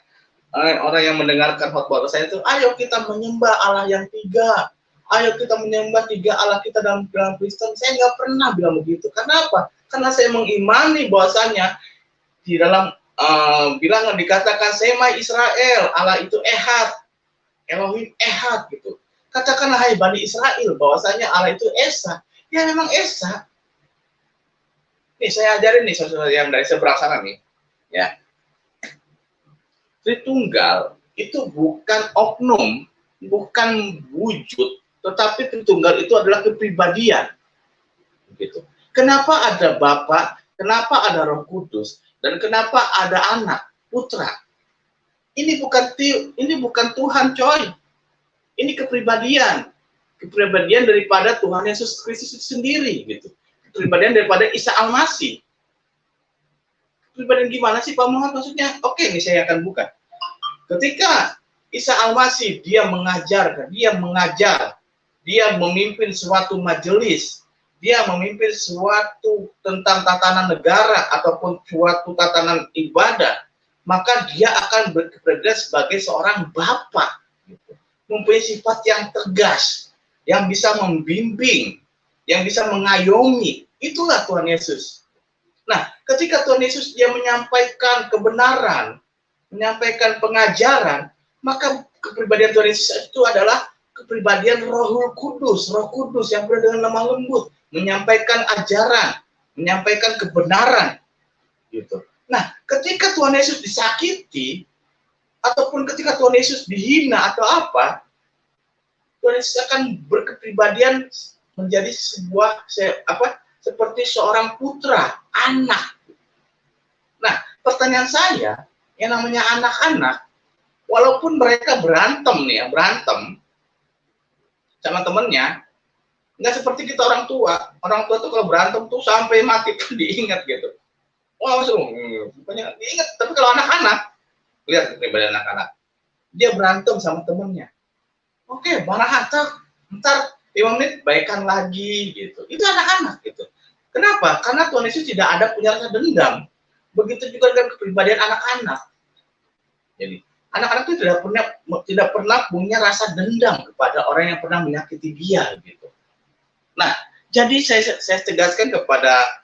orang yang mendengarkan khotbah saya itu, ayo kita menyembah Allah yang tiga. ayo kita menyembah 3 Allah kita dalam Kristen. Saya nggak pernah bilang begitu. Kenapa? Karena saya mengimani bahwasanya di dalam bilangan dikatakan Sema Israel, Allah itu Ehad, Elohim Ehad gitu. Katakanlah hai Bani Israel bahwasanya Allah itu Esa. Ya memang Esa. Nih saya ajarin nih saudara yang dari seberang sana nih, ya. Tritunggal itu bukan oknum, bukan wujud, tetapi Tritunggal itu adalah kepribadian. Gitu. Kenapa ada Bapa, kenapa ada Roh Kudus, dan kenapa ada Anak, Putra? Ini bukan Tuhan, coy. Ini kepribadian. Kepribadian daripada Tuhan Yesus Kristus itu sendiri, gitu. Kepribadian daripada Isa Al-Masih. Kepribadian gimana sih Pak Muhammad maksudnya? Oke, ini saya akan buka. Ketika Isa Al-Masih dia mengajar, dia memimpin suatu majelis, dia memimpin suatu tentang tatanan negara ataupun suatu tatanan ibadah, maka dia akan bekerja sebagai seorang bapa, gitu. Mempunyai sifat yang tegas, yang bisa membimbing, yang bisa mengayomi. Itulah Tuhan Yesus. Nah, ketika Tuhan Yesus dia menyampaikan kebenaran, menyampaikan pengajaran, maka kepribadian Tuhan Yesus itu adalah kepribadian Roh Kudus yang berada dengan lemah lembut, menyampaikan ajaran, menyampaikan kebenaran, gitu. Nah, ketika Tuhan Yesus disakiti, ataupun ketika Tuhan Yesus dihina atau apa, Tuhan Yesus akan berkepribadian menjadi seperti seorang putra, anak. Nah, pertanyaan saya, yang namanya anak-anak, walaupun mereka berantem sama temennya, nggak seperti kita orang tua. Orang tua tuh kalau berantem tuh sampai mati tuh diingat gitu. Wah, langsung diingat. Tapi kalau anak-anak, lihat kepribadian anak-anak, dia berantem sama temennya. Oke, marah ntar 5 menit baikan lagi gitu. Itu anak-anak gitu. Kenapa? Karena Tuhan Yesus tidak ada punya rasa dendam. Begitu juga dengan kepribadian anak-anak. Jadi anak-anak itu tidak pernah punya rasa dendam kepada orang yang pernah menyakiti dia gitu. Nah, jadi saya tegaskan kepada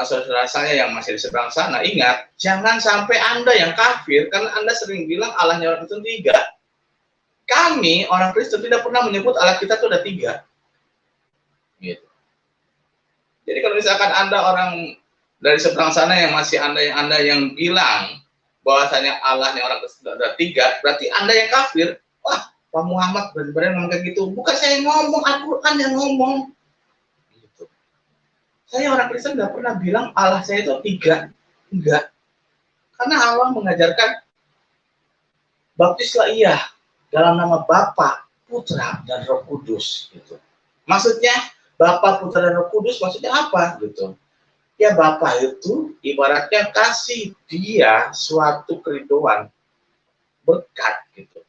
saudara saya yang masih di seberang sana, ingat, jangan sampai Anda yang kafir, karena Anda sering bilang Allahnya orang Kristen 3. Kami, orang Kristen, tidak pernah menyebut Allah kita itu ada 3. Gitu. Jadi kalau misalkan Anda orang dari seberang sana yang masih Anda yang bilang bahwasanya Allahnya orang Kristen ada 3, berarti Anda yang kafir. Wah, Pak Muhammad benar-benar ngomong kayak gitu. Bukan saya yang ngomong, Al-Quran yang ngomong. Gitu. Saya orang Kristen nggak pernah bilang Allah saya itu 3. Enggak. Karena Allah mengajarkan baptislah ia dalam nama Bapa, Putra, dan Roh Kudus. Gitu. Maksudnya Bapa, Putra, dan Roh Kudus maksudnya apa? Gitu. Ya Bapa itu ibaratnya kasih dia suatu keriduan, berkat gitu.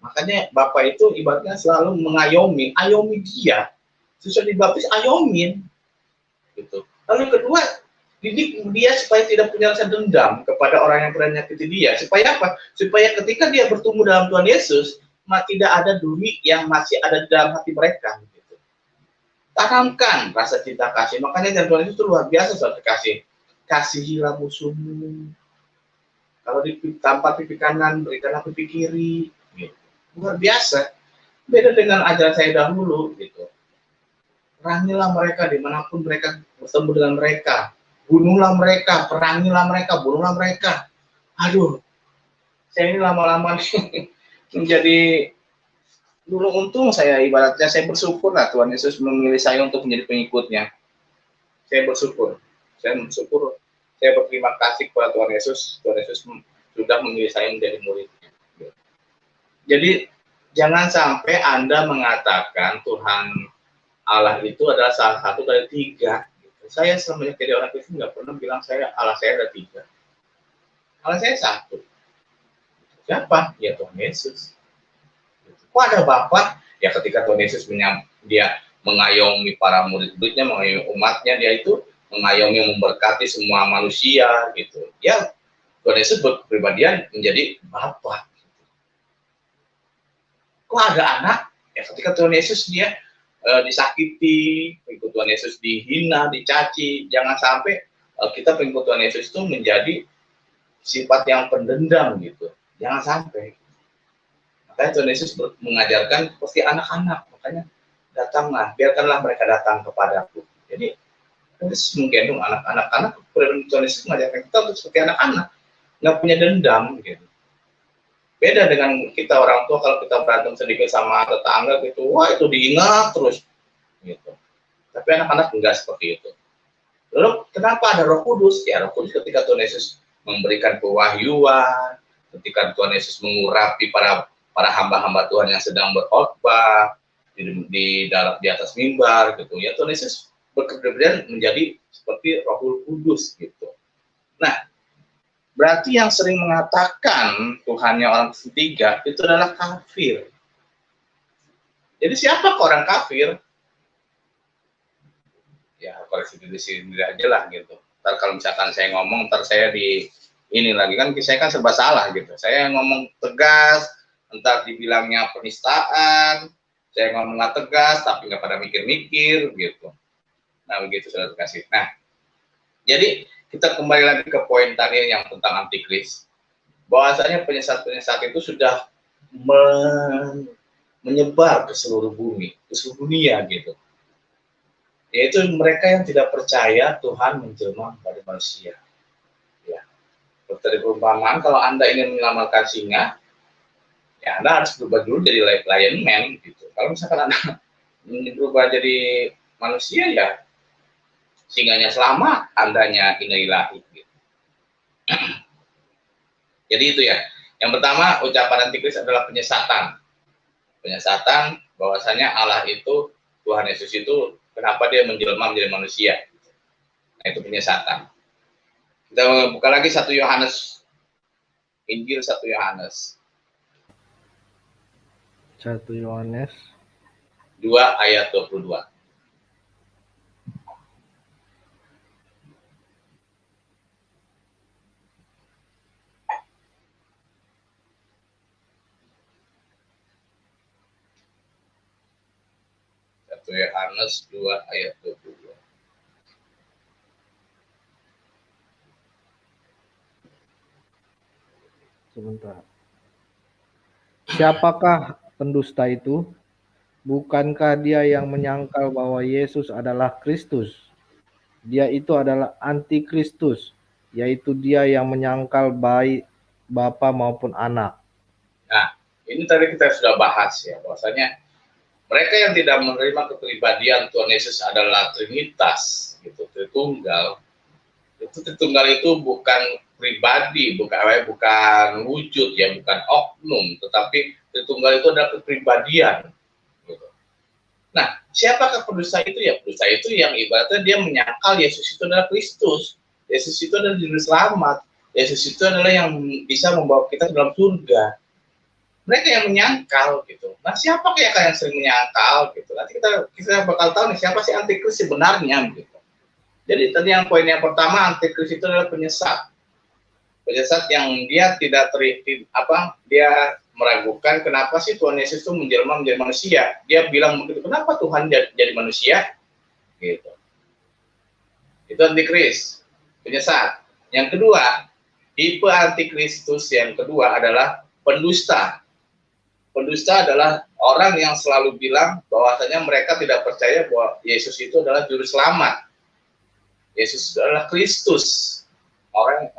Makanya Bapak itu ibaratnya selalu ayomi dia. Sesuai dibaptis, ayomin. Gitu. Lalu kedua, didik dia supaya tidak punya rasa dendam kepada orang yang pernah menyakiti dia. Supaya apa? Supaya ketika dia bertumbuh dalam Tuhan Yesus, tidak ada duri yang masih ada dalam hati mereka. Gitu. Tanamkan rasa cinta kasih. Makanya Tuhan Yesus itu luar biasa soal kasih. Kasihilah musuhmu. Kalau ditampar pipi kanan, berikanlah pipi kiri. Gitu. Luar biasa. Beda dengan ajaran saya dahulu. Gitu. Perangilah mereka dimanapun mereka bertemu dengan mereka. Bunuhlah mereka, perangilah mereka, bunuhlah mereka. Aduh, saya ini lama-lama menjadi, dulu untung saya ibaratnya, saya bersyukur lah Tuhan Yesus memilih saya untuk menjadi pengikutnya. Saya bersyukur, saya berterima kasih kepada Tuhan Yesus sudah memilih saya menjadi muridnya. Jadi, jangan sampai Anda mengatakan Tuhan Allah itu adalah salah satu dari 3. Saya selama jadi orang Kristen nggak pernah bilang Allah saya ada 3. Allah saya 1. Siapa? Ya Tuhan Yesus. Kok ada Bapa? Ya ketika Tuhan Yesus dia mengayomi para murid-muridnya, mengayomi umatnya, dia itu mengayomi, memberkati semua manusia gitu. Ya Tuhan Yesus berkepribadian menjadi Bapa. Kok ada anak? Ya, ketika Tuhan Yesus dia disakiti, pengikut Tuhan Yesus dihina, dicaci, jangan sampai kita pengikut Tuhan Yesus itu menjadi sifat yang pendendam gitu. Jangan sampai. Makanya Tuhan Yesus mengajarkan seperti anak-anak, makanya datanglah, biarkanlah mereka datang kepadaku. Jadi Yesus menggendong anak-anak, Tuhan Yesus mengajarkan kita untuk seperti anak-anak, nggak punya dendam gitu. Beda dengan kita orang tua, kalau kita berantem sedikit sama tetangga gitu, wah itu diingat terus gitu. Tapi anak-anak enggak seperti itu. Lalu kenapa ada Roh Kudus? Ya Roh Kudus ketika Tuhan Yesus memberikan pewahyuan, ketika Tuhan Yesus mengurapi para hamba-hamba Tuhan yang sedang berkhotbah di atas mimbar gitu ya, Tuhan Yesus bekerja menjadi seperti Roh Kudus gitu. Nah, berarti yang sering mengatakan Tuhannya orang ketiga itu adalah kafir. Jadi siapa orang kafir? Ya koreksi diri sendiri aja lah gitu. Ntar kalau misalkan saya ngomong, ntar saya ini lagi kan saya kan serba salah gitu. Saya ngomong tegas, ntar dibilangnya penistaan. Saya ngomong nggak tegas, tapi nggak pada mikir-mikir gitu. Nah begitu saudara kasih. Nah, jadi kita kembali lagi ke poin tadi yang tentang antikris. Bahwasanya penyesat-penyesat itu sudah menyebar ke seluruh bumi, ke seluruh dunia gitu. Yaitu mereka yang tidak percaya Tuhan menjelma pada manusia. Ya. Seperti perumpamaan, kalau Anda ingin menyelamatkan singa, ya Anda harus berubah dulu jadi lion man gitu. Kalau misalkan Anda ingin berubah jadi manusia, ya singanya selamat, Andanya innalillahi gitu. Jadi itu ya. Yang pertama, ucapan antikris adalah penyesatan. Penyesatan bahwasanya Allah itu, Tuhan Yesus itu, kenapa dia menjelma menjadi manusia. Nah, itu penyesatan. Kita buka lagi 1 Yohanes. Injil 1 Yohanes. 1 Yohanes 2 ayat 22. Yohanes 2 ayat 22. sebentar. Siapakah pendusta itu? Bukankah dia yang menyangkal bahwa Yesus adalah Kristus? Dia itu adalah antikristus, yaitu dia yang menyangkal baik Bapa maupun Anak. Nah, ini tadi kita sudah bahas ya, bahwasanya mereka yang tidak menerima kepribadian Tuhan Yesus adalah Trinitas, gitu, Tritunggal. Tritunggal itu bukan pribadi, bukan wujud ya, bukan oknum, tetapi Tritunggal itu adalah kepribadian. Gitu. Nah, siapakah pendusta itu ya? Pendusta itu yang ibaratnya dia menyangkal Yesus itu adalah Kristus, Yesus itu adalah juru selamat, Yesus itu adalah yang bisa membawa kita dalam surga. Mereka yang menyangkal gitu. Nah, siapa yang sering menyangkal gitu? Nanti kita bakal tahu nih siapa sih antikris sebenarnya gitu. Jadi tadi yang poin yang pertama, antikris itu adalah penyesat. Penyesat yang dia tidak dia meragukan kenapa sih Tuhan Yesus itu menjelma menjadi manusia. Dia bilang begitu, kenapa Tuhan jadi manusia? Gitu. Itu antikris, penyesat. Yang kedua, tipe antikristus yang kedua adalah pendusta. Pendusta adalah orang yang selalu bilang bahwasanya mereka tidak percaya bahwa Yesus itu adalah juru selamat. Yesus adalah Kristus. Orang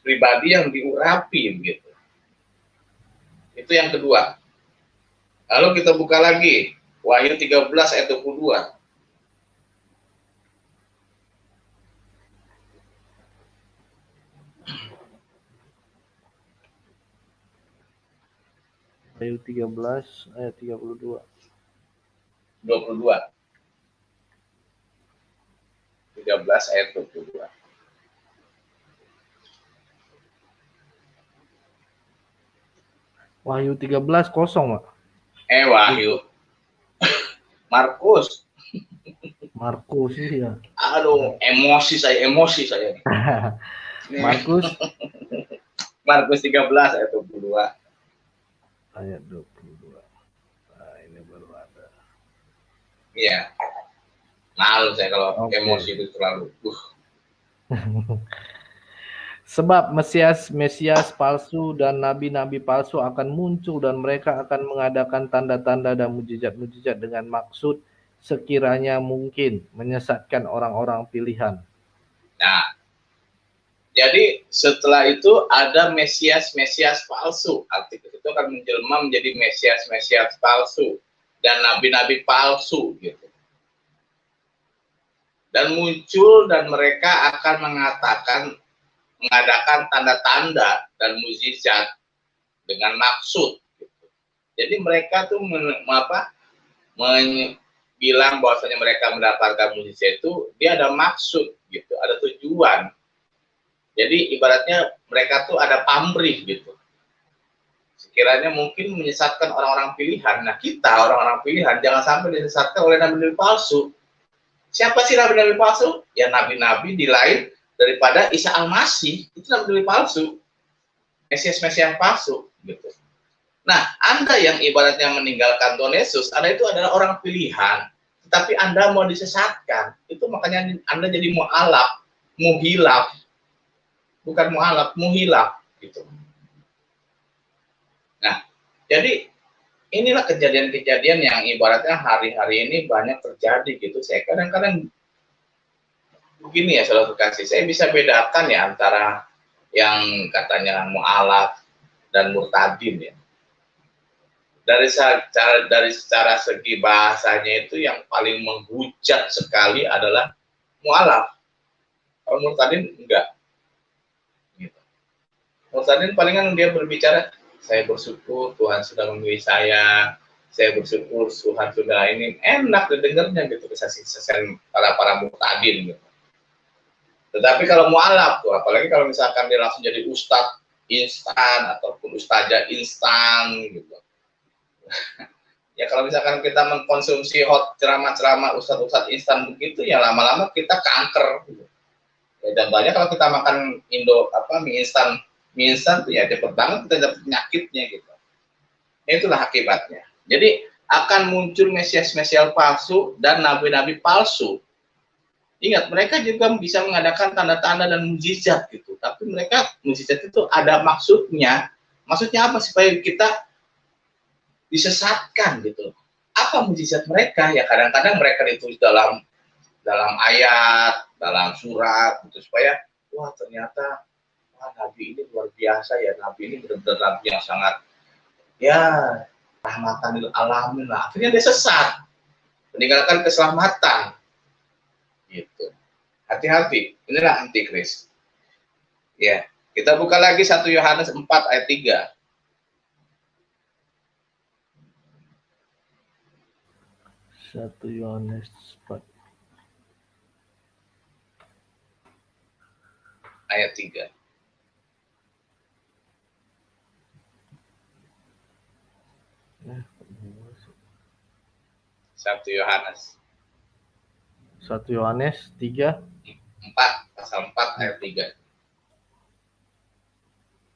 pribadi yang diurapi gitu. Itu yang kedua. Lalu kita buka lagi Wahyu 13 ayat 22. Wahyu 13 ayat 32. 22. 13 ayat 22. Wahyu 13 kosong, Pak. Wahyu. Markus. Markus ya. Aduh, emosi saya. Markus 13 ayat 22. Ayat 22. Nah, ini baru ada. Iya. Malu saya kalau Oke. emosi itu terlalu. Sebab Mesias palsu dan nabi-nabi palsu akan muncul dan mereka akan mengadakan tanda-tanda dan mujizat-mujizat dengan maksud sekiranya mungkin menyesatkan orang-orang pilihan. Nah, jadi setelah itu ada Mesias palsu. Antikris itu akan menjelma menjadi Mesias palsu dan nabi-nabi palsu gitu. Dan muncul dan mereka akan mengadakan tanda-tanda dan mukjizat dengan maksud. Gitu. Jadi mereka tuh bilang bahwasanya mereka mendapatkan mukjizat itu dia ada maksud gitu, ada tujuan. Jadi ibaratnya mereka tuh ada pamrih gitu. Sekiranya mungkin menyesatkan orang-orang pilihan. Nah kita orang-orang pilihan jangan sampai disesatkan oleh nabi-nabi palsu. Siapa sih nabi-nabi palsu? Ya nabi-nabi di lain daripada Isa Al-Masih. Itu nabi-nabi palsu. Mesias palsu gitu. Nah, Anda yang ibaratnya meninggalkan Tuhan Yesus, Anda itu adalah orang pilihan. Tetapi Anda mau disesatkan. Itu makanya Anda jadi mu'alaf, muhilaf. Bukan mu'alaf, muhilaf gitu. Nah, jadi inilah kejadian-kejadian yang ibaratnya hari-hari ini banyak terjadi gitu. Saya kadang-kadang begini ya, saudara kasih, saya bisa bedakan ya antara yang katanya mu'alaf dan murtadin ya. Dari secara segi bahasanya itu yang paling menghujat sekali adalah mu'alaf. Kalau murtadin enggak. Gitu. Murtadin palingan dia berbicara, saya bersyukur Tuhan sudah memilih saya bersyukur Tuhan sudah ini, enak didengarnya gitu, kesaksian para murtadin gitu. Tetapi kalau mu'alaf tuh, apalagi kalau misalkan dia langsung jadi ustadz instan ataupun ustazah instan gitu. Ya kalau misalkan kita mengkonsumsi ceramah-ceramah ustadz instan begitu, ya lama-lama kita kanker gitu. Ya contohnya kalau kita makan mie instan tuh ya cepet banget kita dapat penyakitnya gitu. Itulah akibatnya. Jadi akan muncul Mesias palsu dan nabi-nabi palsu. Ingat, mereka juga bisa mengadakan tanda-tanda dan mukjizat gitu. Tapi mereka mukjizat itu ada maksudnya. Maksudnya apa? Supaya kita disesatkan gitu. Apa mukjizat mereka? Ya kadang-kadang mereka ditulis dalam ayat, dalam surat gitu, supaya wah ternyata nabi ini luar biasa ya, nabi ini benar-benar nabi yang sangat ya rahmatan lil alamin lah. Akhirnya dia sesat, meninggalkan keselamatan gitu. Hati-hati, inilah antikris. Ya, kita buka lagi 1 Yohanes 4 ayat 3. Satu Yohanes 4 ayat 3. Satu Yohanes 3 pasal 4 ayat 3.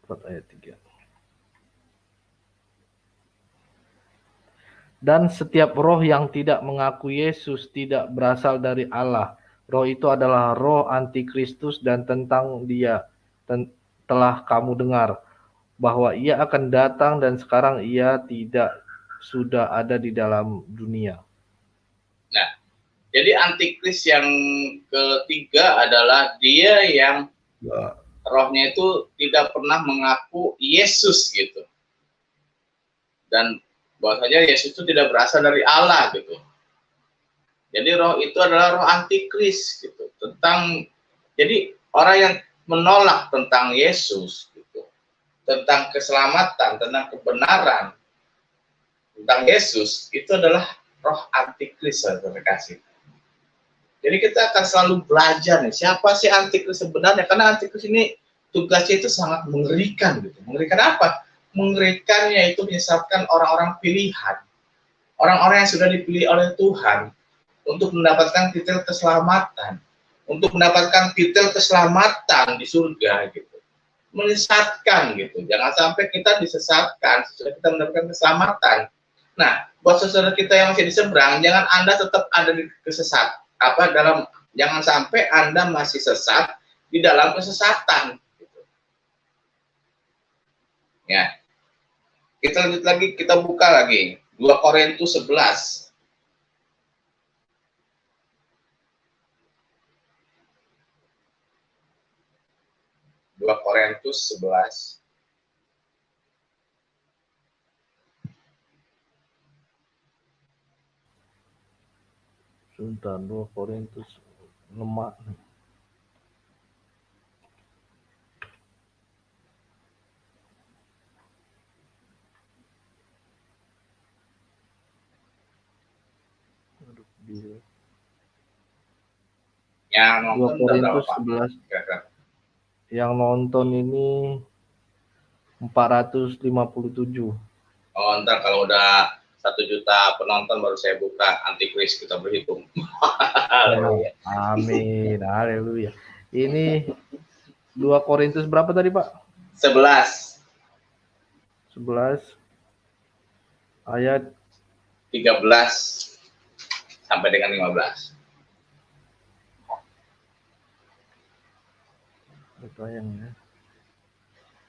4 ayat 3. Dan setiap roh yang tidak mengaku Yesus tidak berasal dari Allah. Roh itu adalah roh antikristus dan tentang dia telah kamu dengar bahwa ia akan datang dan sekarang ia sudah ada di dalam dunia. Nah, jadi antikris yang ketiga adalah dia yang rohnya itu tidak pernah mengaku Yesus gitu. Dan bahwasanya Yesus itu tidak berasal dari Allah gitu. Jadi roh itu adalah roh antikris gitu. Jadi orang yang menolak tentang Yesus gitu, tentang keselamatan, tentang kebenaran, tentang Yesus, itu adalah roh antikris, saudara kasih. Jadi kita akan selalu belajar nih, siapa sih antikris sebenarnya? Karena antikris ini tugasnya itu sangat mengerikan gitu. Mengerikan apa? Mengerikan yaitu menyesatkan orang-orang pilihan. Orang-orang yang sudah dipilih oleh Tuhan untuk mendapatkan titel keselamatan. Untuk mendapatkan titel keselamatan di surga gitu. Menyesatkan gitu. Jangan sampai kita disesatkan sesudah kita mendapatkan keselamatan. Nah, buat saudara kita yang masih di seberang, jangan Anda tetap ada di jangan sampai Anda masih sesat di dalam kesesatan. Ya, kita lanjut lagi, kita buka lagi 2 Korintus 11. Korintus 11. Sebentar, 2 Korintus lemak. Yang 2 nonton Korintus berapa? 11. Yang nonton ini 457. Oh, ntar kalau udah 1 juta penonton baru saya buka antikris, kita berhitung. Haleluya. Amin. Haleluya. Ini 2 Korintus berapa tadi, Pak? 11 ayat 13 sampai dengan 15.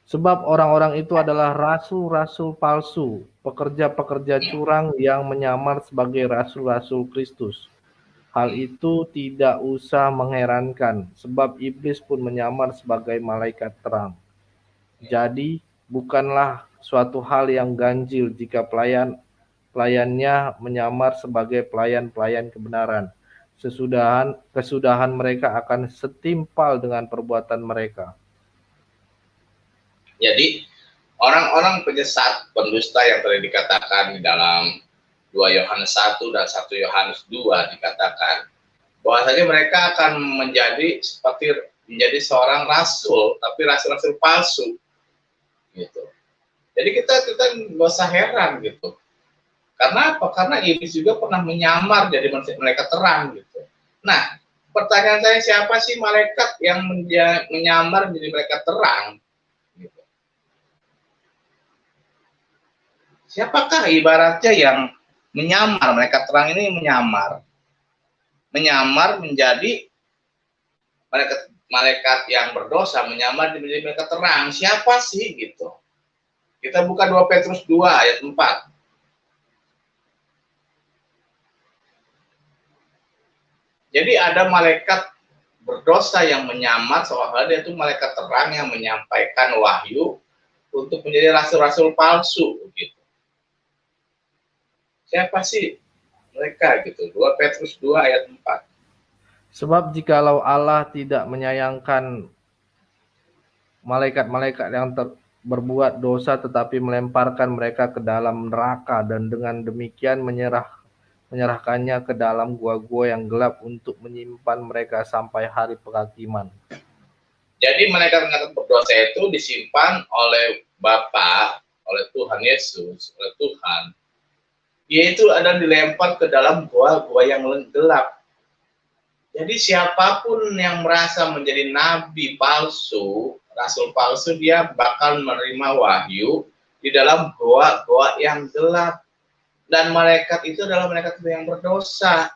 Sebab orang-orang itu adalah rasul-rasul palsu, pekerja-pekerja curang yang menyamar sebagai rasul-rasul Kristus. Hal itu tidak usah mengherankan, sebab iblis pun menyamar sebagai malaikat terang. Jadi, bukanlah suatu hal yang ganjil jika pelayannya menyamar sebagai pelayan-pelayan kebenaran. Kesudahan mereka akan setimpal dengan perbuatan mereka. Jadi orang-orang penyesat, pendusta yang tadi dikatakan di dalam 2 Yohanes 1 dan 1 Yohanes 2 dikatakan bahwasanya mereka akan menjadi seorang rasul, tapi rasul-rasul palsu gitu. Jadi kita nggak usah heran gitu. Karena apa? Karena iblis juga pernah menyamar jadi malaikat terang gitu. Nah, pertanyaan saya, siapa sih malaikat yang menyamar menjadi malaikat terang? Gitu. Siapakah ibaratnya yang menyamar, malaikat terang ini menyamar menjadi malaikat yang berdosa, menyamar menjadi malaikat terang. Siapa sih gitu? Kita buka 2 Petrus 2 ayat 4. Jadi ada malaikat berdosa yang menyamar seolah-olah dia itu malaikat terang yang menyampaikan wahyu untuk menjadi rasul-rasul palsu gitu. Siapa sih mereka gitu? 2 Petrus 2 ayat 4. Sebab jikalau Allah tidak menyayangkan malaikat-malaikat yang berbuat dosa tetapi melemparkan mereka ke dalam neraka dan dengan demikian menyerahkannya ke dalam gua-gua yang gelap untuk menyimpan mereka sampai hari penghakiman. Jadi malaikat-malaikat berdosa itu disimpan oleh Bapa, oleh Tuhan Yesus, oleh Tuhan. Yaitu ada dilempar ke dalam gua-gua yang gelap. Jadi siapapun yang merasa menjadi nabi palsu, rasul palsu, dia bakal menerima wahyu di dalam gua-gua yang gelap. Dan malaikat itu adalah malaikat yang berdosa,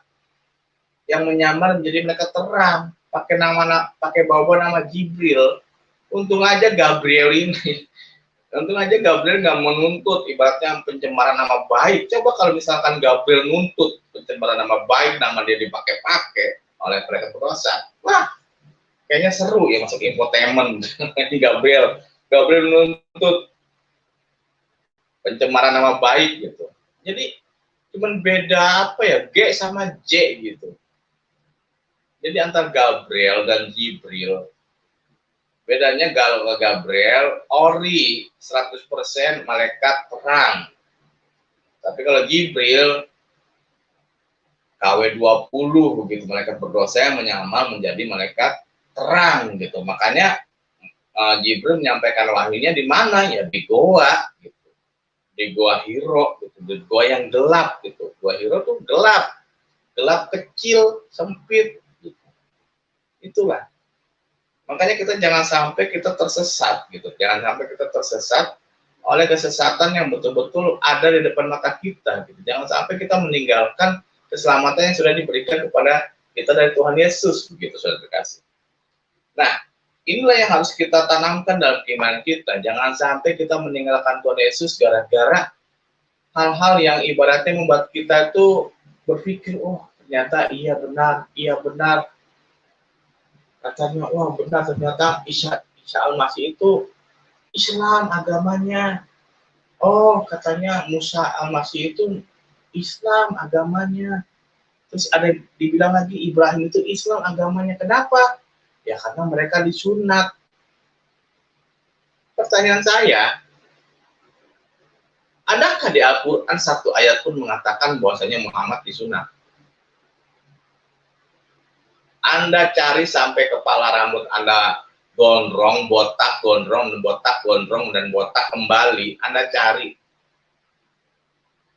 yang menyamar menjadi malaikat terang, pakai bawa nama Jibril. Untung aja Gabriel nggak menuntut, ibaratnya pencemaran nama baik. Coba kalau misalkan Gabriel nuntut pencemaran nama baik, nama dia dipakai-pakai oleh malaikat berdosa, wah, kayaknya seru ya masuk infotainment. Gabriel nuntut pencemaran nama baik gitu. Jadi cuman beda G sama J gitu. Jadi antara Gabriel dan Jibril, bedanya Gabriel ori 100% malaikat terang. Tapi kalau Jibril KW20 begitu, malaikat berdosa yang menyamar menjadi malaikat terang gitu. Makanya Jibril menyampaikan wahyunya di mana? Ya di goa gitu. Di Goa Hiro gitu, di goa yang gelap gitu. Goa Hiro tuh gelap kecil, sempit gitu. Itulah. Makanya kita jangan sampai kita tersesat gitu. Jangan sampai kita tersesat oleh kesesatan yang betul-betul ada di depan mata kita. Gitu. Jangan sampai kita meninggalkan keselamatan yang sudah diberikan kepada kita dari Tuhan Yesus, begitu saudara terkasih. Nah, inilah yang harus kita tanamkan dalam iman kita. Jangan sampai kita meninggalkan Tuhan Yesus gara-gara hal-hal yang ibaratnya membuat kita itu berpikir, oh ternyata iya benar. Katanya, wah benar, ternyata Isa Al-Masih itu Islam agamanya. Oh, katanya Musa Al-Masih itu Islam agamanya. Terus ada yang dibilang lagi Ibrahim itu Islam agamanya. Kenapa? Ya karena mereka disunat. Pertanyaan saya, adakah di Al-Quran satu ayat pun mengatakan bahwasanya Muhammad disunat? Anda cari sampai kepala rambut Anda gondrong, botak, dan botak kembali. Anda cari.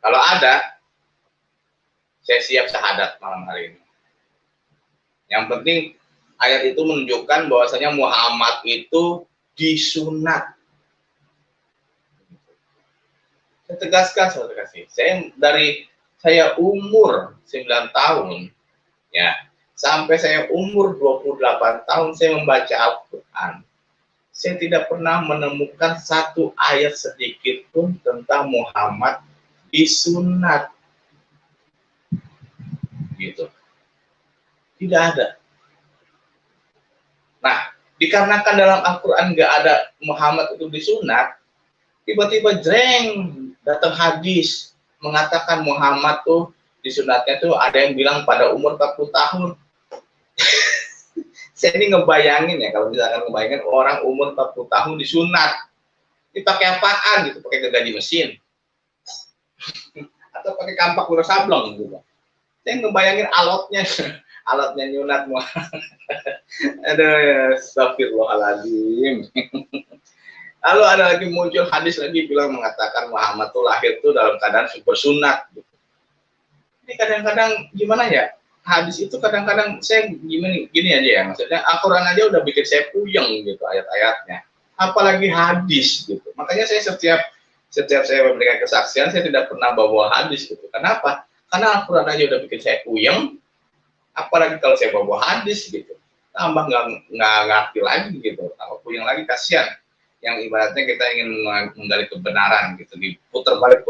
Kalau ada, saya siap syahadat malam hari ini. Yang penting, ayat itu menunjukkan bahwasanya Muhammad itu disunat. Saya tegaskan, saudara kasih. Saya umur 9 tahun, ya, sampai saya umur 28 tahun saya membaca Al-Quran. Saya tidak pernah menemukan satu ayat sedikit pun tentang Muhammad disunat. Gitu. Tidak ada. Nah, dikarenakan dalam Al-Quran nggak ada Muhammad itu disunat, tiba-tiba jreng datang hadis mengatakan Muhammad tuh disunatnya tuh ada yang bilang pada umur 40 tahun. Saya ini ngebayangin ya, kalau misalkan ngebayangin orang umur 40 tahun disunat, dipakai apaan gitu, pakai gergaji mesin atau pakai kampak kuda sablong gitu. Saya ngebayangin alatnya nyunat semua. Aduh, astagfirullahaladzim. Lalu ada lagi muncul hadis lagi bilang mengatakan Muhammad tuh lahir tuh dalam keadaan super sunat gitu. Ini kadang-kadang gimana ya, hadis itu kadang-kadang saya gini aja ya, maksudnya Al-Quran aja udah bikin saya puyeng gitu ayat-ayatnya, apalagi hadis gitu. Makanya saya setiap saya memberikan kesaksian saya tidak pernah bawa hadis gitu. Kenapa? Karena Al-Quran aja udah bikin saya puyeng, apalagi kalau saya bawa hadis gitu, tambah nggak ngerti lagi gitu, tambah puyeng lagi, kasihan. Yang ibaratnya kita ingin menggali kebenaran gitu, diputar balik,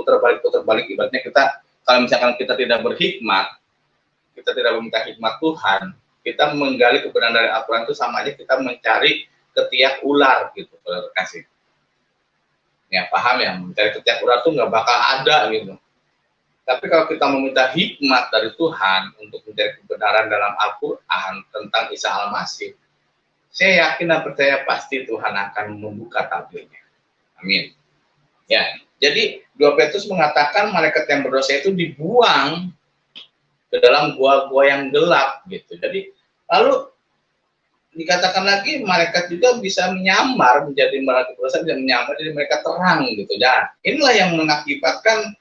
ibaratnya kita, kalau misalkan kita tidak berhikmat, kita tidak meminta hikmat Tuhan, kita menggali kebenaran dari Al-Quran itu sama aja kita mencari ketiak ular gitu, saudara kasih. Ya paham ya, mencari ketiak ular itu nggak bakal ada gitu. Tapi kalau kita meminta hikmat dari Tuhan untuk mencari kebenaran dalam Al-Quran tentang Isa Al-Masih, saya yakin dan percaya pasti Tuhan akan membuka tabirnya. Amin. Ya, jadi 2 Petrus mengatakan malaikat yang berdosa itu dibuang ke dalam gua-gua yang gelap gitu. Jadi lalu dikatakan lagi malaikat juga bisa menyamar menjadi malaikat berdosa, bisa menyamar jadi mereka terang gitu. Dan inilah yang mengakibatkan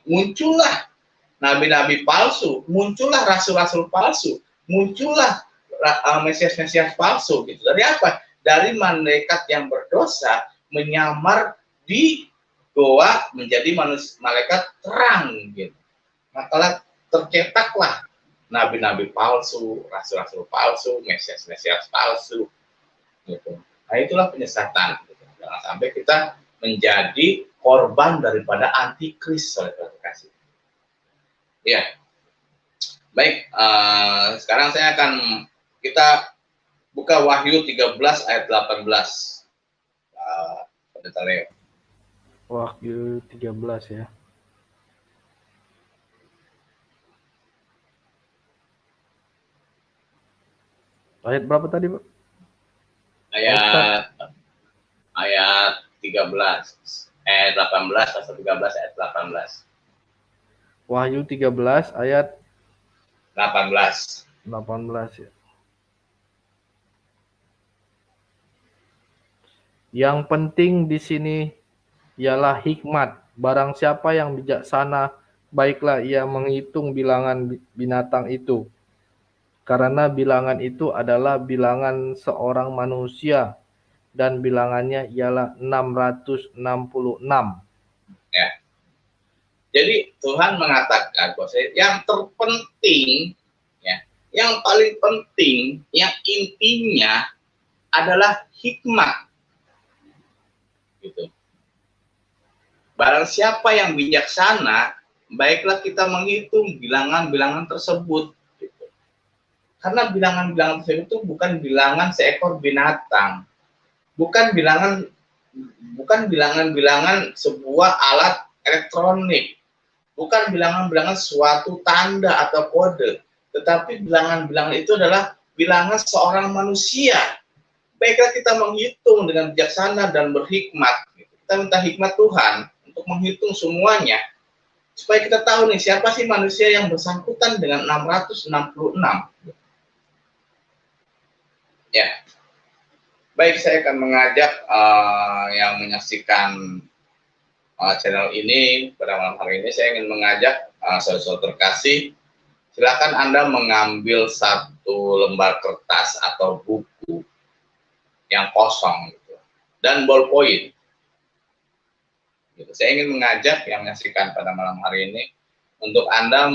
muncullah nabi-nabi palsu, muncullah rasul-rasul palsu, muncullah mesias-mesias palsu gitu. Dari apa? Dari malaikat yang berdosa menyamar di goa menjadi malaikat terang gitu. Maka tercetaklah nabi-nabi palsu, rasul-rasul palsu, mesias-mesias palsu gitu. Nah itulah penyesatan gitu. Jangan sampai kita menjadi korban daripada antikris, saudara kasih. Ya, baik. Sekarang kita buka Wahyu 13 ayat 18. Pendeta Leo. Wahyu 13 ya. Ayat berapa tadi, Pak? Ayat 13. Ayat 18, pasal 13 ayat 18. Wahyu 13 ayat 18 ya. Yang penting di sini ialah hikmat. Barang siapa yang bijaksana, baiklah ia menghitung bilangan binatang itu. Karena bilangan itu adalah bilangan seorang manusia. dan bilangannya ialah 666. Ya. Jadi Tuhan mengatakan bahwa yang terpenting, ya, yang paling penting, yang intinya adalah hikmat. Gitu. Barang siapa yang bijaksana, baiklah kita menghitung bilangan-bilangan tersebut. Gitu. Karena bilangan-bilangan tersebut itu bukan bilangan seekor binatang, bukan bilangan-bilangan sebuah alat elektronik, bukan bilangan-bilangan suatu tanda atau kode, tetapi bilangan-bilangan itu adalah bilangan seorang manusia. Baiklah kita menghitung dengan bijaksana dan berhikmat. Kita minta hikmat Tuhan untuk menghitung semuanya, supaya kita tahu nih siapa sih manusia yang bersangkutan dengan 666. Ya, baik, saya akan mengajak yang menyaksikan channel ini pada malam hari ini. Saya ingin mengajak saudara-saudara terkasih, silakan Anda mengambil satu lembar kertas atau buku yang kosong gitu, dan ballpoint. Gitu. Saya ingin mengajak yang menyaksikan pada malam hari ini untuk Anda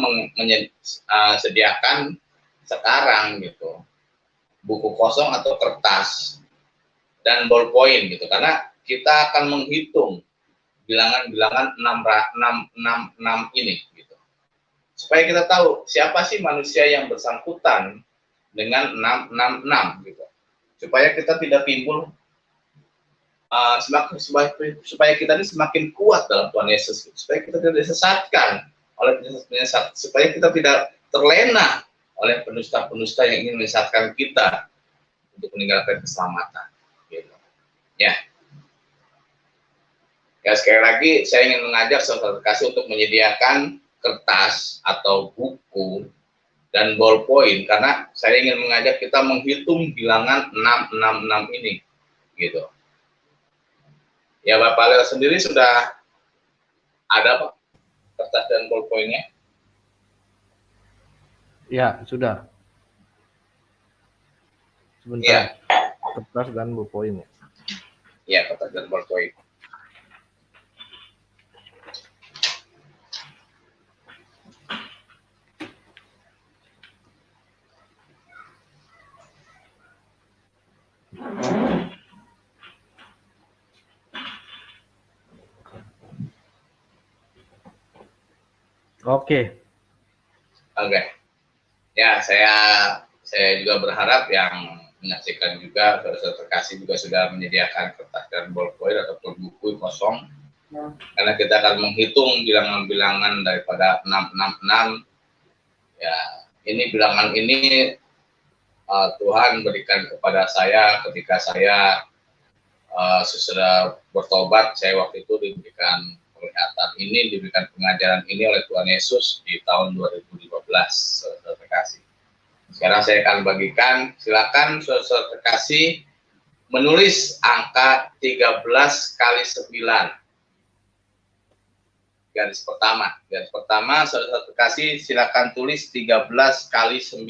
sediakan sekarang gitu buku kosong atau kertas dan ballpoint gitu, karena kita akan menghitung bilangan-bilangan 666 ini gitu. Supaya kita tahu siapa sih manusia yang bersangkutan dengan 666 gitu. Supaya kita tidak timbul supaya kita ini semakin kuat dalam Tuhan Yesus, supaya kita tidak disesatkan oleh penyesat, supaya kita tidak terlena oleh pendusta-pendusta yang ingin menyesatkan kita untuk meninggalkan keselamatan. Gitu. Ya, sekali lagi saya ingin mengajak saudara terkasih untuk menyediakan kertas atau buku dan ballpoint, karena saya ingin mengajak kita menghitung bilangan 666 ini, gitu. Ya, Bapak Leo sendiri sudah ada Pak kertas dan ballpointnya? Ya, sudah. Sebentar. Ya. Kertas dan ballpointnya. Ya, kertas dan ballpoint. Oke. Ya, saya juga berharap yang menyaksikan juga, saudara terkasih juga sudah menyediakan kertas dan ballpoint ataupun buku kosong, karena kita akan menghitung bilangan-bilangan daripada 666. Ya, ini bilangan ini Tuhan berikan kepada saya ketika saya sesudah bertobat. Saya waktu itu diberikan penglihatan ini, diberikan pengajaran ini oleh Tuhan Yesus di tahun 2015, saudara terkasih. Sekarang saya akan bagikan, silakan saudara terkasih menulis angka 13 kali 9. Garis pertama saudara terkasih silakan tulis 13 kali 9.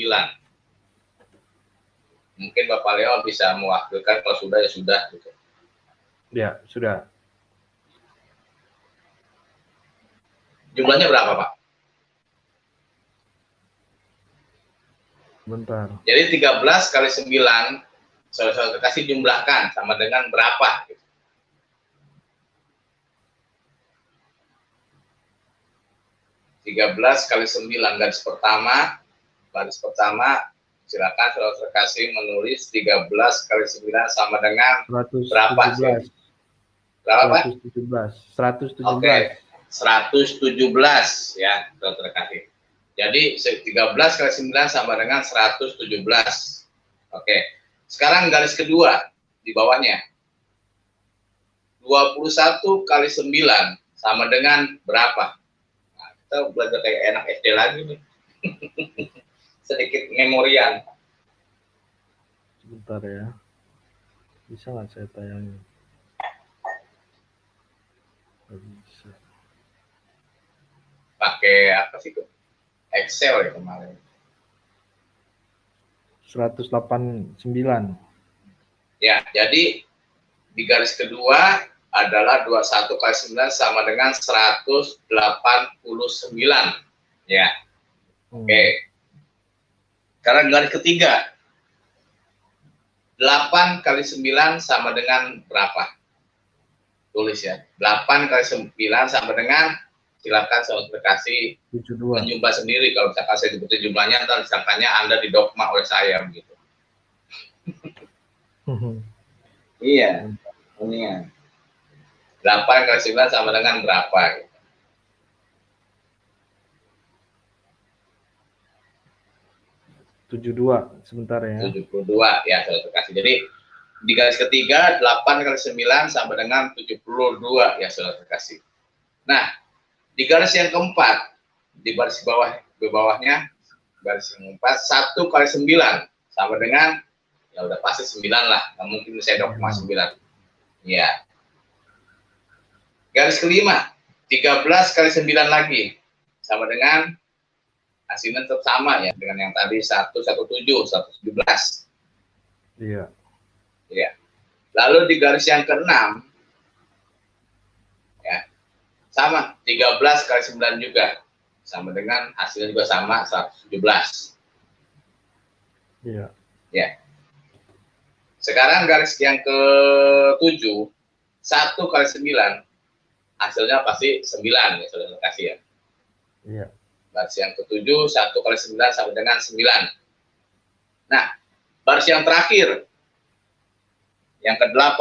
Mungkin Bapak Leo bisa mewakilkan, kalau sudah ya sudah gitu. Ya, sudah. Jumlahnya berapa, Pak? Bentar. Jadi 13 kali 9, saudara terkasih jumlahkan sama dengan berapa? 13 kali 9, garis pertama, silakan saudara terkasih menulis 13 kali 9 sama dengan 117. berapa? Berapa, Pak? 117. Oke, 117 ya, saudara terkasih. Jadi 13 kali 9 sama dengan 117. Oke. Sekarang garis kedua di bawahnya. 21 kali 9 sama dengan berapa? Nah, kita belajar kayak enak SD lagi nih. Sedikit memorian. Sebentar ya. Bisa nggak saya tayangin? Nggak bisa. Pakai apa sih tuh? Excel ya kemarin. 189. Ya, jadi di garis kedua adalah 21 kali 9 sama dengan 189. Ya. Oke. Sekarang garis ketiga. 8 kali 9 sama dengan berapa? Tulis ya. 8 kali 9 sama dengan, silakan saudara kasih 72. menjumlah sendiri. Kalau misalkan saya sebutin jumlahnya, ntar disangkanya Anda didogma oleh saya begitu. Iya. Ini 8 kali 9 sama dengan berapa? Gitu. 72 sebentar ya. 72 ya saudara kasih. Jadi di garis ketiga 8 kali 9 sama dengan 72 ya saudara kasih. Nah, di garis yang keempat, di baris bawahnya garis yang keempat 1 kali 9 sama dengan, ya udah pasti 9 lah, nggak mungkin saya dogma 9. Ya. Garis kelima 13 kali 9 lagi sama dengan, hasilnya tetap sama ya dengan yang tadi 117, 117. Iya. Ya. Lalu di garis yang keenam ya, sama 13 kali 9 juga sama dengan hasilnya juga sama 117. Iya. Ya. Sekarang garis yang ke-7 1 kali 9 hasilnya pasti 9 ya saudara kasih ya. Iya. Baris yang ke-7 1 kali 9 sama dengan 9. Nah, baris yang terakhir yang ke-8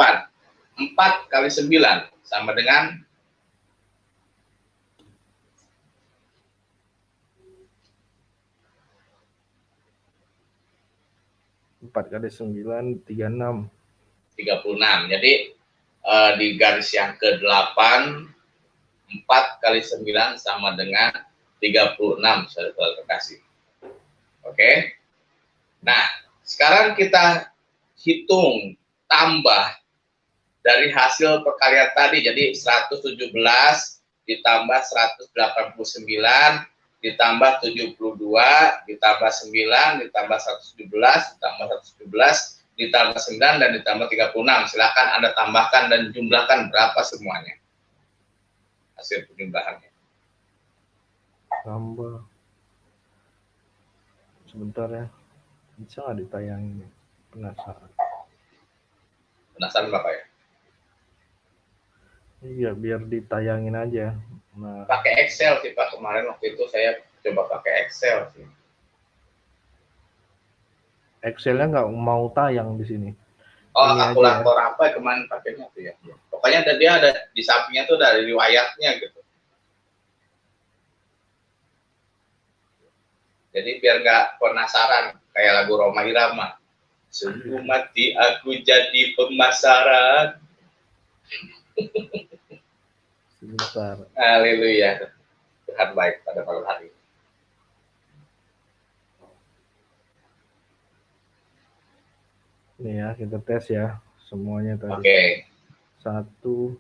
4 kali 9 sama dengan 4 kali 9 36. 36. Jadi di garis yang ke-8 4 kali 9 sama dengan 36 saudara kasih. Oke. Nah, sekarang kita hitung tambah dari hasil perkalian tadi. Jadi 117 ditambah 189 ditambah 72 ditambah 9 ditambah 117 ditambah 117 ditambah 9 dan ditambah 36. Silakan Anda tambahkan dan jumlahkan berapa semuanya hasil penjumlahannya. Tambah. Sebentar ya. Bisa nggak ditayangin? Penasaran. Penasaran Bapak ya? Iya, biar ditayangin aja. Nah, Pakai Excel sih Pak, kemarin waktu itu saya coba pakai Excel sih. Excelnya nggak mau tayang di sini. Oh, Ini kalkulator apa kemarin pakainya tuh ya? Pokoknya dia ada di sampingnya tuh dari riwayatnya gitu. Jadi biar nggak penasaran kayak lagu Rhoma Irama. Sungguh mati aku jadi pemasaran. Sebentar. Haleluya. Tuhan baik pada malam hari. Nih ya, kita tes ya semuanya tadi. Oke. 117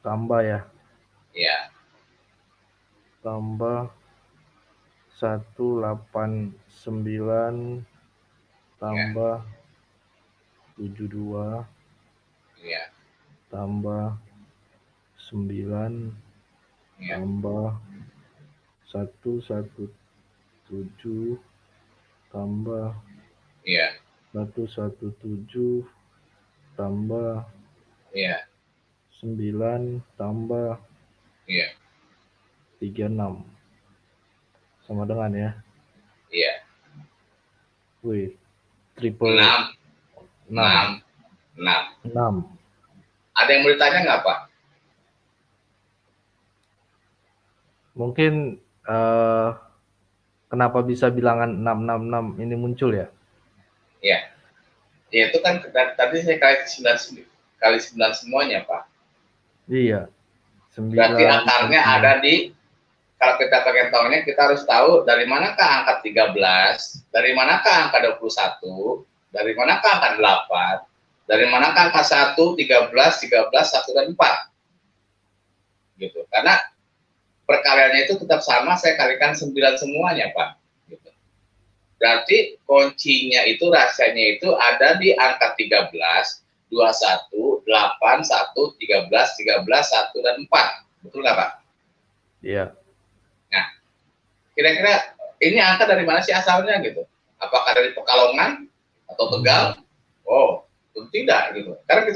tambah ya. Iya. Tambah 189 tambah 72 Iya. tambah 9 Iya. tambah 117 tambah Iya. 117 tambah Iya. 9 tambah Iya. 36 sama dengan ya. Iya. Wih, triple 6. 6. 6. Ada yang mau ditanya nggak Pak? Mungkin kenapa bisa bilangan 666 ini muncul ya? Iya. Ya itu kan tadi saya kali 9 semuanya Pak. Iya. 9. Berarti akarnya ada di, kalau kita pengen tahunya kita harus tahu dari manakah angka 13, dari manakah angka 21, dari manakah angka 8, dari manakah angka 1, 13, 13, 1, dan 4. Gitu. Karena perkaliannya itu tetap sama, saya kalikan 9 semuanya Pak. Gitu. Berarti kuncinya itu rahasianya itu ada di angka 13, 21, 8, 1, 13, 13, 1, dan 4. Betul nggak Pak? Iya. Nah, kira-kira ini angka dari mana sih asalnya gitu? Apakah dari Pekalongan atau Tegal? Oh, tentu tidak gitu. Karena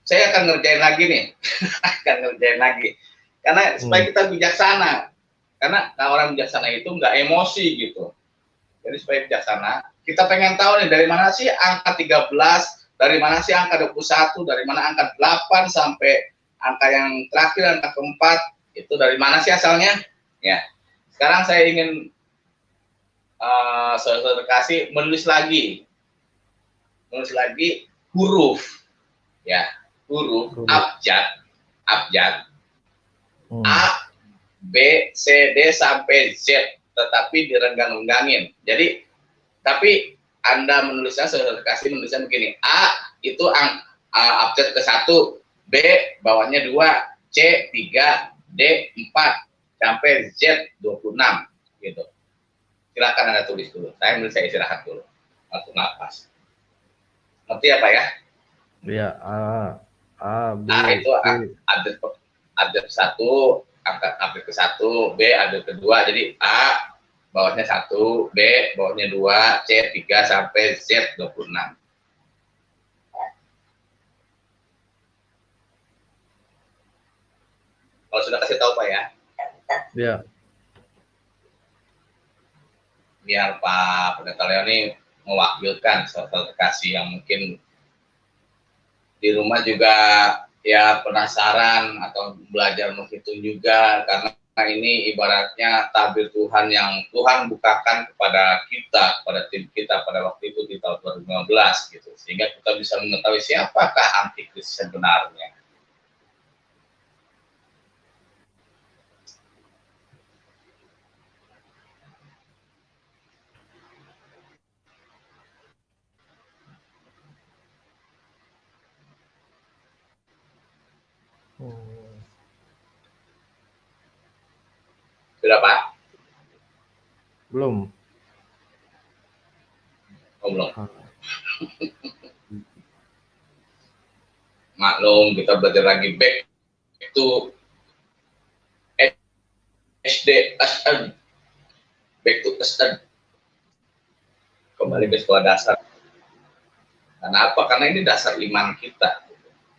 saya akan ngerjain lagi nih, akan ngerjain lagi. Karena supaya kita bijaksana. Karena orang bijaksana itu nggak emosi gitu. Jadi supaya bijaksana, kita pengen tahu nih dari mana sih angka 13, dari mana sih angka 21, dari mana angka 8 sampai angka yang terakhir, angka keempat, itu dari mana sih asalnya? Ya. Sekarang saya ingin saudara kasih menulis lagi huruf, ya, huruf abjad, A, B, C, D sampai Z, tetapi direnggang-renggangin. Jadi, tapi Anda menulisnya, saudara kasih menulisnya begini, A itu abjad ke-1, B bawahnya 2, C 3, D 4, sampai Z 26, gitu. Silakan Anda tulis dulu. Saya istirahat dulu. Untuk nafas. Ngerti apa ya? Iya, A, B, A itu abjad 1, abjad ke-1, B abjad kedua, jadi A bawahnya 1, B bawahnya 2, C 3 sampai Z 26. Kalau sudah kasih tahu Pak ya. Iya. Biar Pak Pendeta Leoni mewakilkan saudara kasih yang mungkin di rumah juga ya penasaran atau belajar menghitung juga, karena ini ibaratnya tabir Tuhan yang Tuhan bukakan kepada kita, pada tim kita pada waktu itu di tahun 2015 gitu, sehingga kita bisa mengetahui siapakah antikris sebenarnya. Sudah Pak? Belum. Oh, belum. Maklum, kita belajar lagi back to SD, back to SD, kembali ke sekolah dasar. Kenapa? Karena ini dasar iman kita,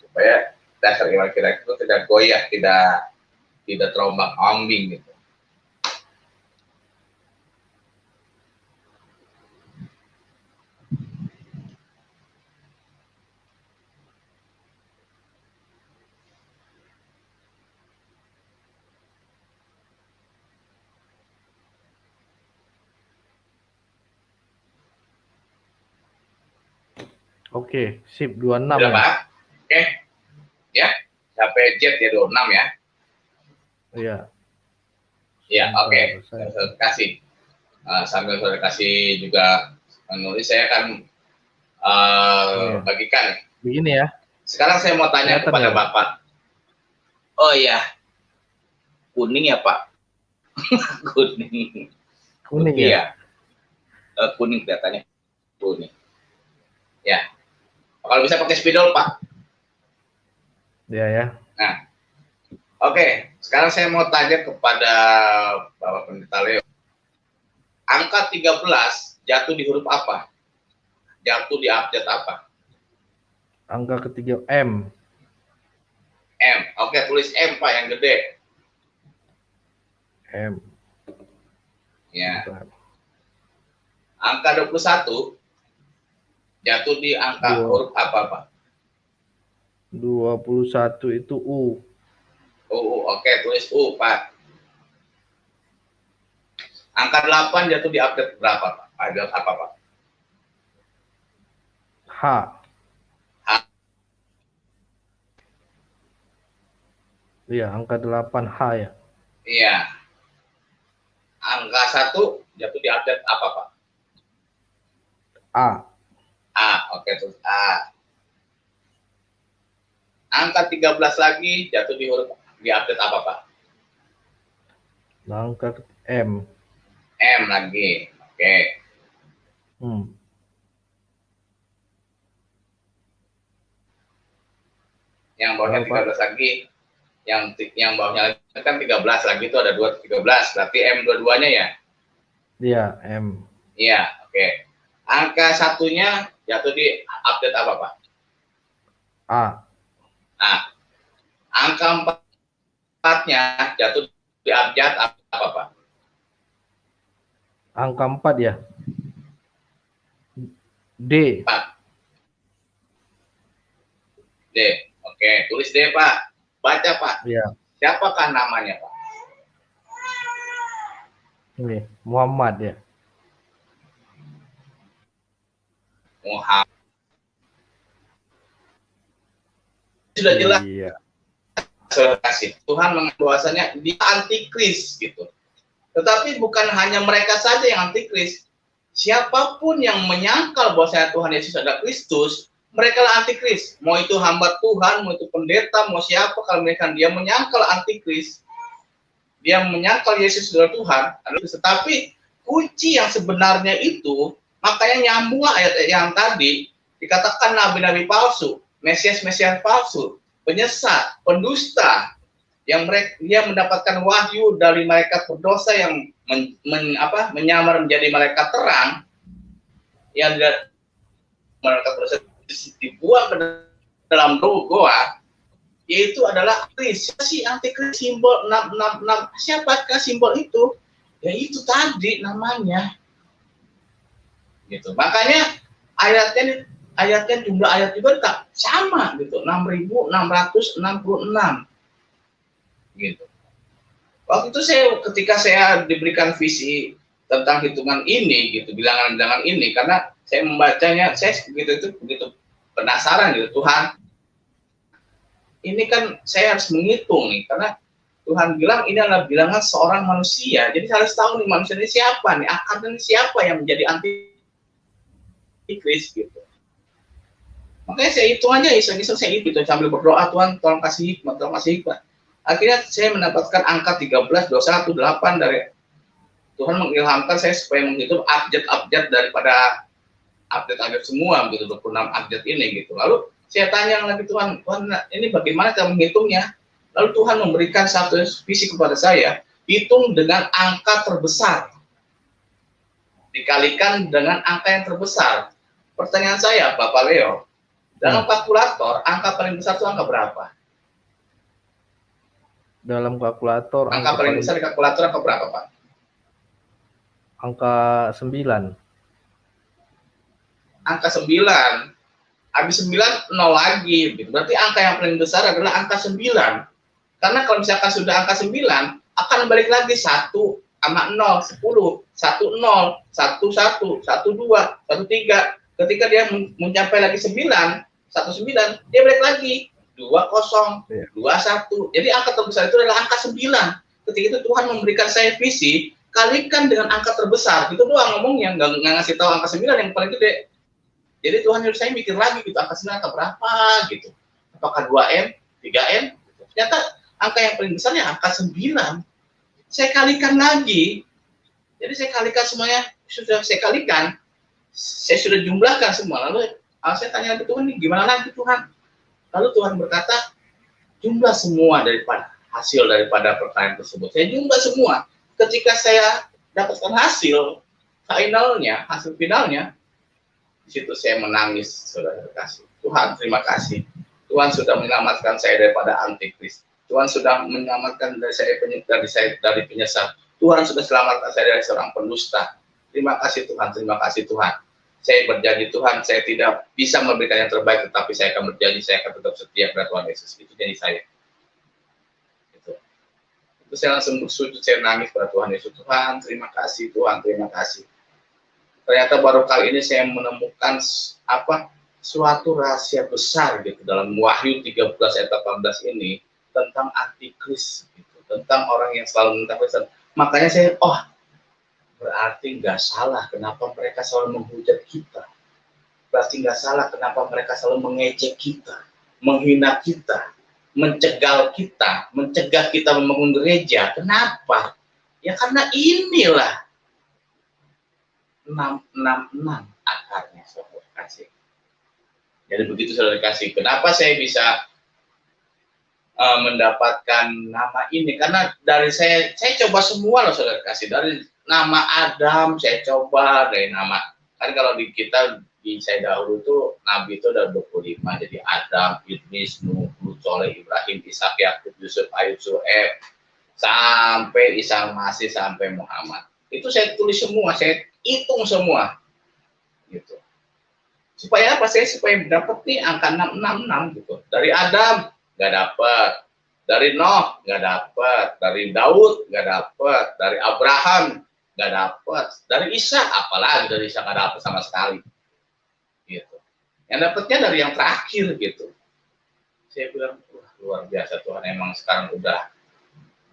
supaya dasar iman kita itu tidak goyah, tidak terombang-ambing gitu. Oke, sip 26 Sudah ya. Pak? Oke. Ya, sampai Z ya 26 ya. Iya. Iya, oke. Terima kasih. Sambil saya kasih juga menulis, saya akan bagikan. Begini ya. Sekarang saya mau tanya kepada ya, Bapak. Oh iya, kuning ya Pak? Kuning. Kuning ya? Kuning kelihatannya. Kuning. Ya. Kalau bisa pakai spidol Pak. Iya ya. Nah, oke. Sekarang saya mau tanya kepada Bapak Pendeta Leo. Angka 13 jatuh di huruf apa? Jatuh di abjad apa? Angka ketiga M. M. Oke, tulis M Pak yang gede. M. Ya. Angka 21 jatuh di angka huruf apa Pak? 21 itu U. Oke, tulis U Pak. Angka 8 jatuh di abjad berapa Pak? Abjad apa Pak? H. Iya, angka 8 H ya. Iya. Angka 1 jatuh di abjad apa Pak? A. Oke, terus A. Angka 13 lagi jatuh di abjad apa Pak? Angka M. M lagi. Oke. Hmm. Yang bawahnya Berapa? 13 lagi, yang bawahnya lagi kan 13 lagi itu ada 2 13, berarti M dua-duanya ya. Iya, M. Iya, oke. Angka satunya jatuh di update apa, Pak? A. Nah, angka 4-nya jatuh di abjad apa, Pak? Angka 4 ya. D. Pak, D. Oke, tulis D, Pak. Baca, Pak. Ya. Siapakah namanya, Pak? Ini Muhammad ya. Muhammad. Sudah jelas. Iya. Kasih. Tuhan mengatakan bahwasanya dia antikris gitu. Tetapi bukan hanya mereka saja yang antikris. Siapapun yang menyangkal bahwasanya Tuhan Yesus adalah Kristus, mereka lah antikris. Mau itu hamba Tuhan, mau itu pendeta, mau siapa, kalau mereka dia menyangkal antikris, dia menyangkal Yesus adalah Tuhan. Tetapi kunci yang sebenarnya itu, makanya nyambunglah ayat yang tadi dikatakan nabi-nabi palsu, mesias-mesias palsu, penyesat, pendusta, yang mereka dia mendapatkan wahyu dari malaikat berdosa yang menyamar menjadi malaikat terang, yang malaikat berdosa dibuang ke dalam goa, yaitu adalah kris. Si antikris, simbol 666. Siapakah simbol itu? Ya itu tadi namanya. Gitu. Makanya ayatnya jumlah ayat juga tak sama gitu, 6.666 gitu. Waktu itu ketika saya diberikan visi tentang hitungan ini gitu, bilangan-bilangan ini, karena saya membacanya, saya begitu penasaran gitu, Tuhan, ini kan saya harus menghitung nih, karena Tuhan bilang ini adalah bilangan seorang manusia, jadi saya harus tahu nih manusia ini siapa nih, akarnya ini siapa yang menjadi antikris gitu. Makanya saya hitung aja, iseng-iseng saya hitung sambil berdoa, Tuhan tolong kasih hikmat, tolong kasih hikmat. Akhirnya saya mendapatkan angka 13, 21, 8 dari Tuhan mengilhamkan saya supaya menghitung abjad-abjad daripada update semua gitu, 26 abjad ini gitu. Lalu saya tanya lagi Tuhan, ini bagaimana cara menghitungnya? Lalu Tuhan memberikan satu visi kepada saya, hitung dengan angka terbesar. Dikalikan dengan angka yang terbesar. Pertanyaan saya, Bapak Leo, dalam kalkulator, angka paling besar itu angka berapa? Dalam kalkulator angka paling besar di kalkulator angka berapa, Pak? Angka 9. Angka 9. Habis 9 nol lagi gitu. Berarti angka yang paling besar adalah angka 9. Karena kalau misalkan sudah angka 9 akan balik lagi 1 sama 0, 10, 1 0, 1 1, 1 2, 1 3. Ketika dia mencapai lagi 9, 1 9, dia balik lagi 20, 21. Jadi angka terbesar itu adalah angka 9. Ketika itu Tuhan memberikan saya visi, kalikan dengan angka terbesar. Itu doang ngomongnya, nggak ngasih tahu angka 9 yang paling gede. Jadi Tuhan harus saya mikir lagi gitu, angka 9 angka berapa gitu. Apakah 2M, 3M? Gitu. Ternyata angka yang paling besarnya angka 9. Saya kalikan lagi. Jadi saya kalikan semuanya, sudah saya kalikan. Saya sudah jumlahkan semua. Lalu saya tanya ke Tuhan, gimana lagi Tuhan? Lalu Tuhan berkata, jumlah semua hasil daripada pertanyaan tersebut. Saya jumlah semua. Ketika saya dapatkan hasil finalnya, di situ saya menangis, saudara kasih. Tuhan, terima kasih. Tuhan sudah menyelamatkan saya daripada antikris. Tuhan sudah menyelamatkan dari penyesat. Tuhan sudah selamatkan saya dari seorang pendusta. Terima kasih Tuhan, terima kasih Tuhan. Saya berjanji Tuhan, saya tidak bisa memberikan yang terbaik, tetapi saya akan berjanji, saya akan tetap setia kepada Tuhan Yesus. Itu janji saya. Itu saya langsung bersujud, saya nangis pada Tuhan Yesus. Tuhan, terima kasih Tuhan, terima kasih. Ternyata baru kali ini saya menemukan suatu rahasia besar gitu dalam Wahyu 13 ayat 18 ini tentang antikris gitu, tentang orang yang selalu minta Kristen. Makanya saya berarti nggak salah kenapa mereka selalu menghujat kita. Berarti nggak salah kenapa mereka selalu mengejek kita, menghina kita, mencegah kita membangun gereja. Kenapa? Ya karena inilah 666. akarnya, saudara kasih. Jadi begitu saudara kasih. Kenapa saya bisa mendapatkan nama ini? Karena dari saya coba semua loh saudara kasih. Dari nama Adam saya coba, dari nama, kan kalau di kita, di saya dahulu tuh Nabi itu ada 25. Jadi Adam, Idris, Nuh, Lut, Soleh, Ibrahim, Ishak, Yakub, Yusuf, Ayub, Su'eb, sampai Isa Masih, sampai Muhammad. Itu saya tulis semua, saya hitung semua. Gitu. Supaya apa? Supaya dapat nih angka 666 gitu. Dari Adam nggak dapat, dari Noh nggak dapat, dari Daud nggak dapat, dari Abraham nggak dapat, dari Isa apalagi dari Isa nggak dapat sama sekali. Gitu. Yang dapatnya dari yang terakhir gitu. Saya bilang, wah, luar biasa Tuhan, emang sekarang udah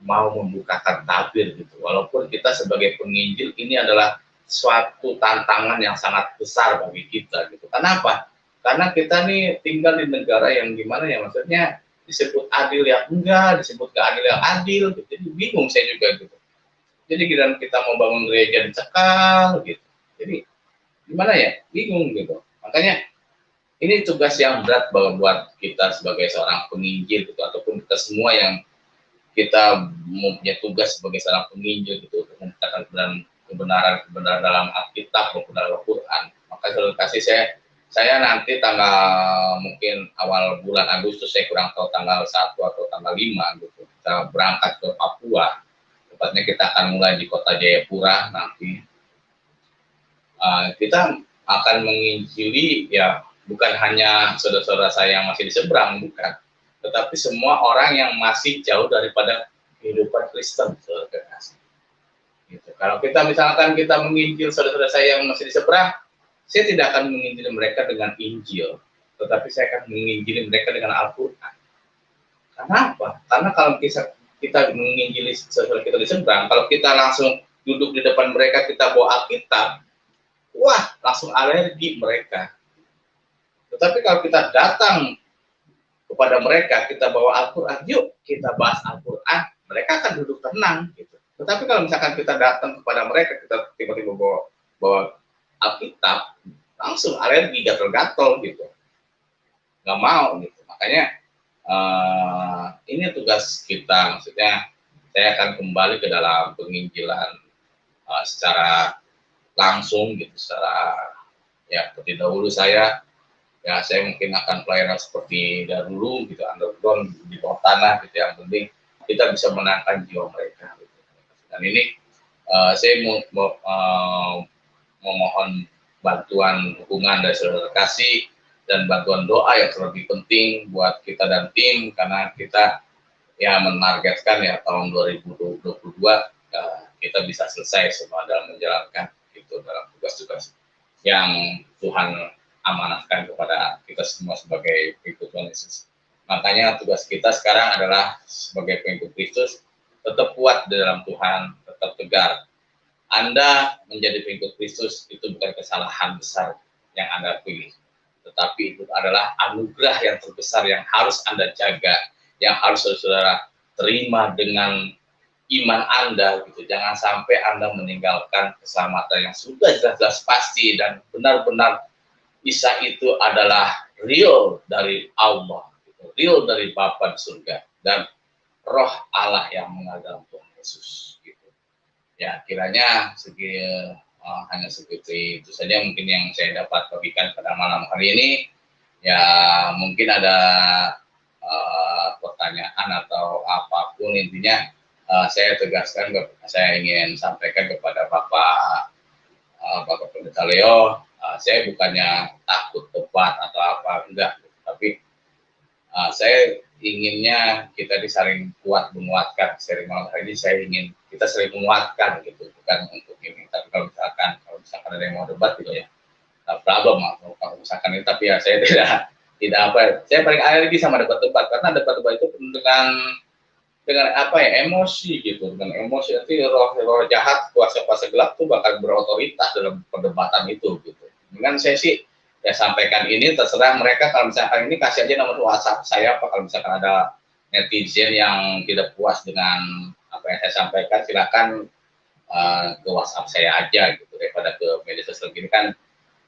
mau membukakan tabir gitu. Walaupun kita sebagai penginjil ini adalah suatu tantangan yang sangat besar bagi kita gitu. Kenapa? Karena kita nih tinggal di negara yang gimana ya, maksudnya disebut adil ya enggak, disebut gak adil ya adil gitu. Jadi bingung saya juga gitu. Jadi kita mau bangun gereja dicekal gitu. Jadi gimana ya? Bingung gitu. Makanya ini tugas yang berat buat kita sebagai seorang penginjil gitu, ataupun kita semua yang kita mempunyai tugas sebagai seorang penginjil gitu, untuk memberitakan kebenaran dalam Alkitab maupun dalam Al-Quran. Maka saudara kasih, saya nanti tanggal mungkin awal bulan Agustus, saya kurang tahu tanggal 1 atau tanggal 5 gitu, kita berangkat ke Papua. Tepatnya kita akan mulai di kota Jayapura nanti. Kita akan menginjili ya bukan hanya saudara-saudara saya yang masih di seberang, bukan, tetapi semua orang yang masih jauh daripada kehidupan Kristen, saudara kasih. Gitu. Kalau kita misalkan kita menginjil saudara-saudara saya yang masih di seberang, saya tidak akan menginjili mereka dengan Injil, tetapi saya akan menginjili mereka dengan Al-Quran. Kenapa? Karena kalau kita menginjili saudara kita di seberang, kalau kita langsung duduk di depan mereka, kita bawa Alkitab, wah, langsung alergi mereka. Tetapi kalau kita datang kepada mereka, kita bawa Al-Quran, yuk kita bahas Al-Quran, mereka akan duduk tenang gitu. Tetapi kalau misalkan kita datang kepada mereka, kita tiba-tiba bawa Alkitab, langsung alergi, gatel-gatel gitu, nggak mau gitu. Makanya ini tugas kita, maksudnya saya akan kembali ke dalam penginjilan secara langsung gitu, secara ya seperti dahulu saya mungkin akan pelayanan seperti dahulu gitu, underground di bawah tanah gitu. Yang penting kita bisa menangkan jiwa mereka gitu. Dan ini saya memohon bantuan dukungan dari saudara kasih dan bantuan doa yang lebih penting buat kita dan tim, karena kita ya menargetkan ya tahun 2022 kita bisa selesai semua dalam menjalankan itu, dalam tugas-tugas yang Tuhan amanahkan kepada kita semua sebagai pengikut Tuhan Yesus. Makanya tugas kita sekarang adalah sebagai pengikut Kristus, tetap kuat di dalam Tuhan, tetap tegar. Anda menjadi pengikut Kristus itu bukan kesalahan besar yang Anda pilih, tetapi itu adalah anugerah yang terbesar yang harus Anda jaga, yang harus saudara terima dengan iman Anda gitu. Jangan sampai Anda meninggalkan keselamatan yang sudah jelas-jelas pasti dan benar-benar Isa itu adalah real dari Allah, gitu. Real dari Bapa di surga dan Roh Allah yang mengajar Tuhan Yesus. Gitu. Ya, kiranya hanya seperti itu saja mungkin yang saya dapat bagikan pada malam hari ini. Ya, mungkin ada pertanyaan atau apapun, intinya saya tegaskan, saya ingin sampaikan kepada Bapak Pendeta Leo, saya bukannya takut debat atau apa, enggak, tapi saya inginnya kita saling kuat menguatkan. Sering malam hari ini saya ingin kita sering menguatkan gitu, bukan untuk ini. Tapi kalau misalkan ada yang mau debat gitu ya, problem kalau misalkan ini. Tapi ya saya tidak apa. Saya paling alergi sama debat-debat, karena debat-debat itu dengan apa ya, emosi gitu, dengan emosi nanti roh jahat, kuasa gelap tuh bakal berotoritas dalam perdebatan itu gitu. Dengan saya sih ya sampaikan ini, terserah mereka. Kalau misalkan ini kasih aja nomor WhatsApp saya, apa kalau misalkan ada netizen yang tidak puas dengan apa yang saya sampaikan, silakan ke WhatsApp saya aja gitu, daripada ke media sosial gini kan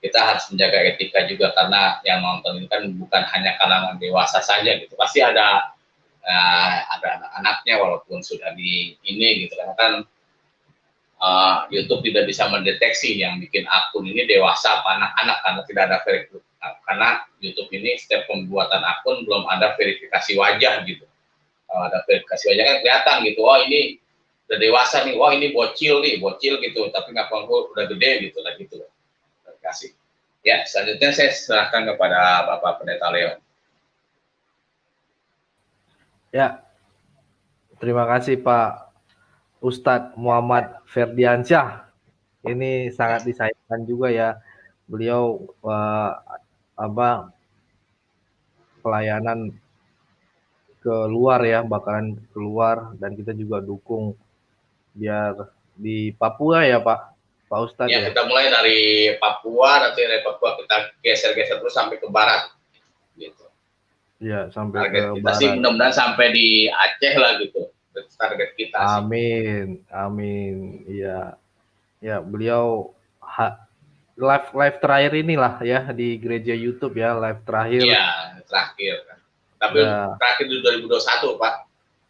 kita harus menjaga etika juga, karena yang nonton ini kan bukan hanya kalangan dewasa saja gitu, pasti ada anak-anaknya walaupun sudah di ini gitu, karena kan YouTube tidak bisa mendeteksi yang bikin akun ini dewasa apa anak-anak, karena tidak ada verifikasi, karena YouTube ini setiap pembuatan akun belum ada verifikasi wajah gitu. Kalau ada verifikasi wajah kan kelihatan gitu, oh ini udah dewasa nih, wah ini bocil gitu, tapi nggak udah gede gitu lah gitu. Verifikasi. Ya, selanjutnya saya serahkan kepada Bapak Pendeta Leon. Ya, terima kasih Pak Ustadz Muhammad Ferdiansyah. Ini sangat disayangkan juga ya, beliau pelayanan keluar ya, bakalan keluar, dan kita juga dukung biar di Papua ya Pak Ustadz Ya, ya. kita mulai dari Papua, nanti dari Papua kita geser-geser terus sampai ke barat gitu. Ya, sampai Target ke kita barat. sih mudah-mudahan sampai di Aceh lah gitu. Target kita sih. Amin. Iya. Ya, beliau live terakhir inilah ya di gereja YouTube ya, live terakhir. Iya, terakhir. Tapi Ya. terakhir di 2021, Pak.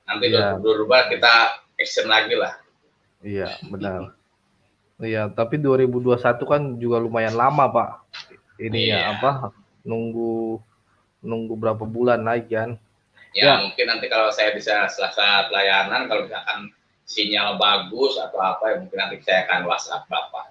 Nanti Ya. 2022 kita action lagi lah. Iya, benar. Iya, tapi 2021 kan juga lumayan lama, Pak. Ininya nunggu berapa bulan lagi kan. Ya, mungkin nanti kalau saya bisa selesai pelayanan, kalau misalkan sinyal bagus atau apa, ya mungkin nanti saya akan WhatsApp Bapak.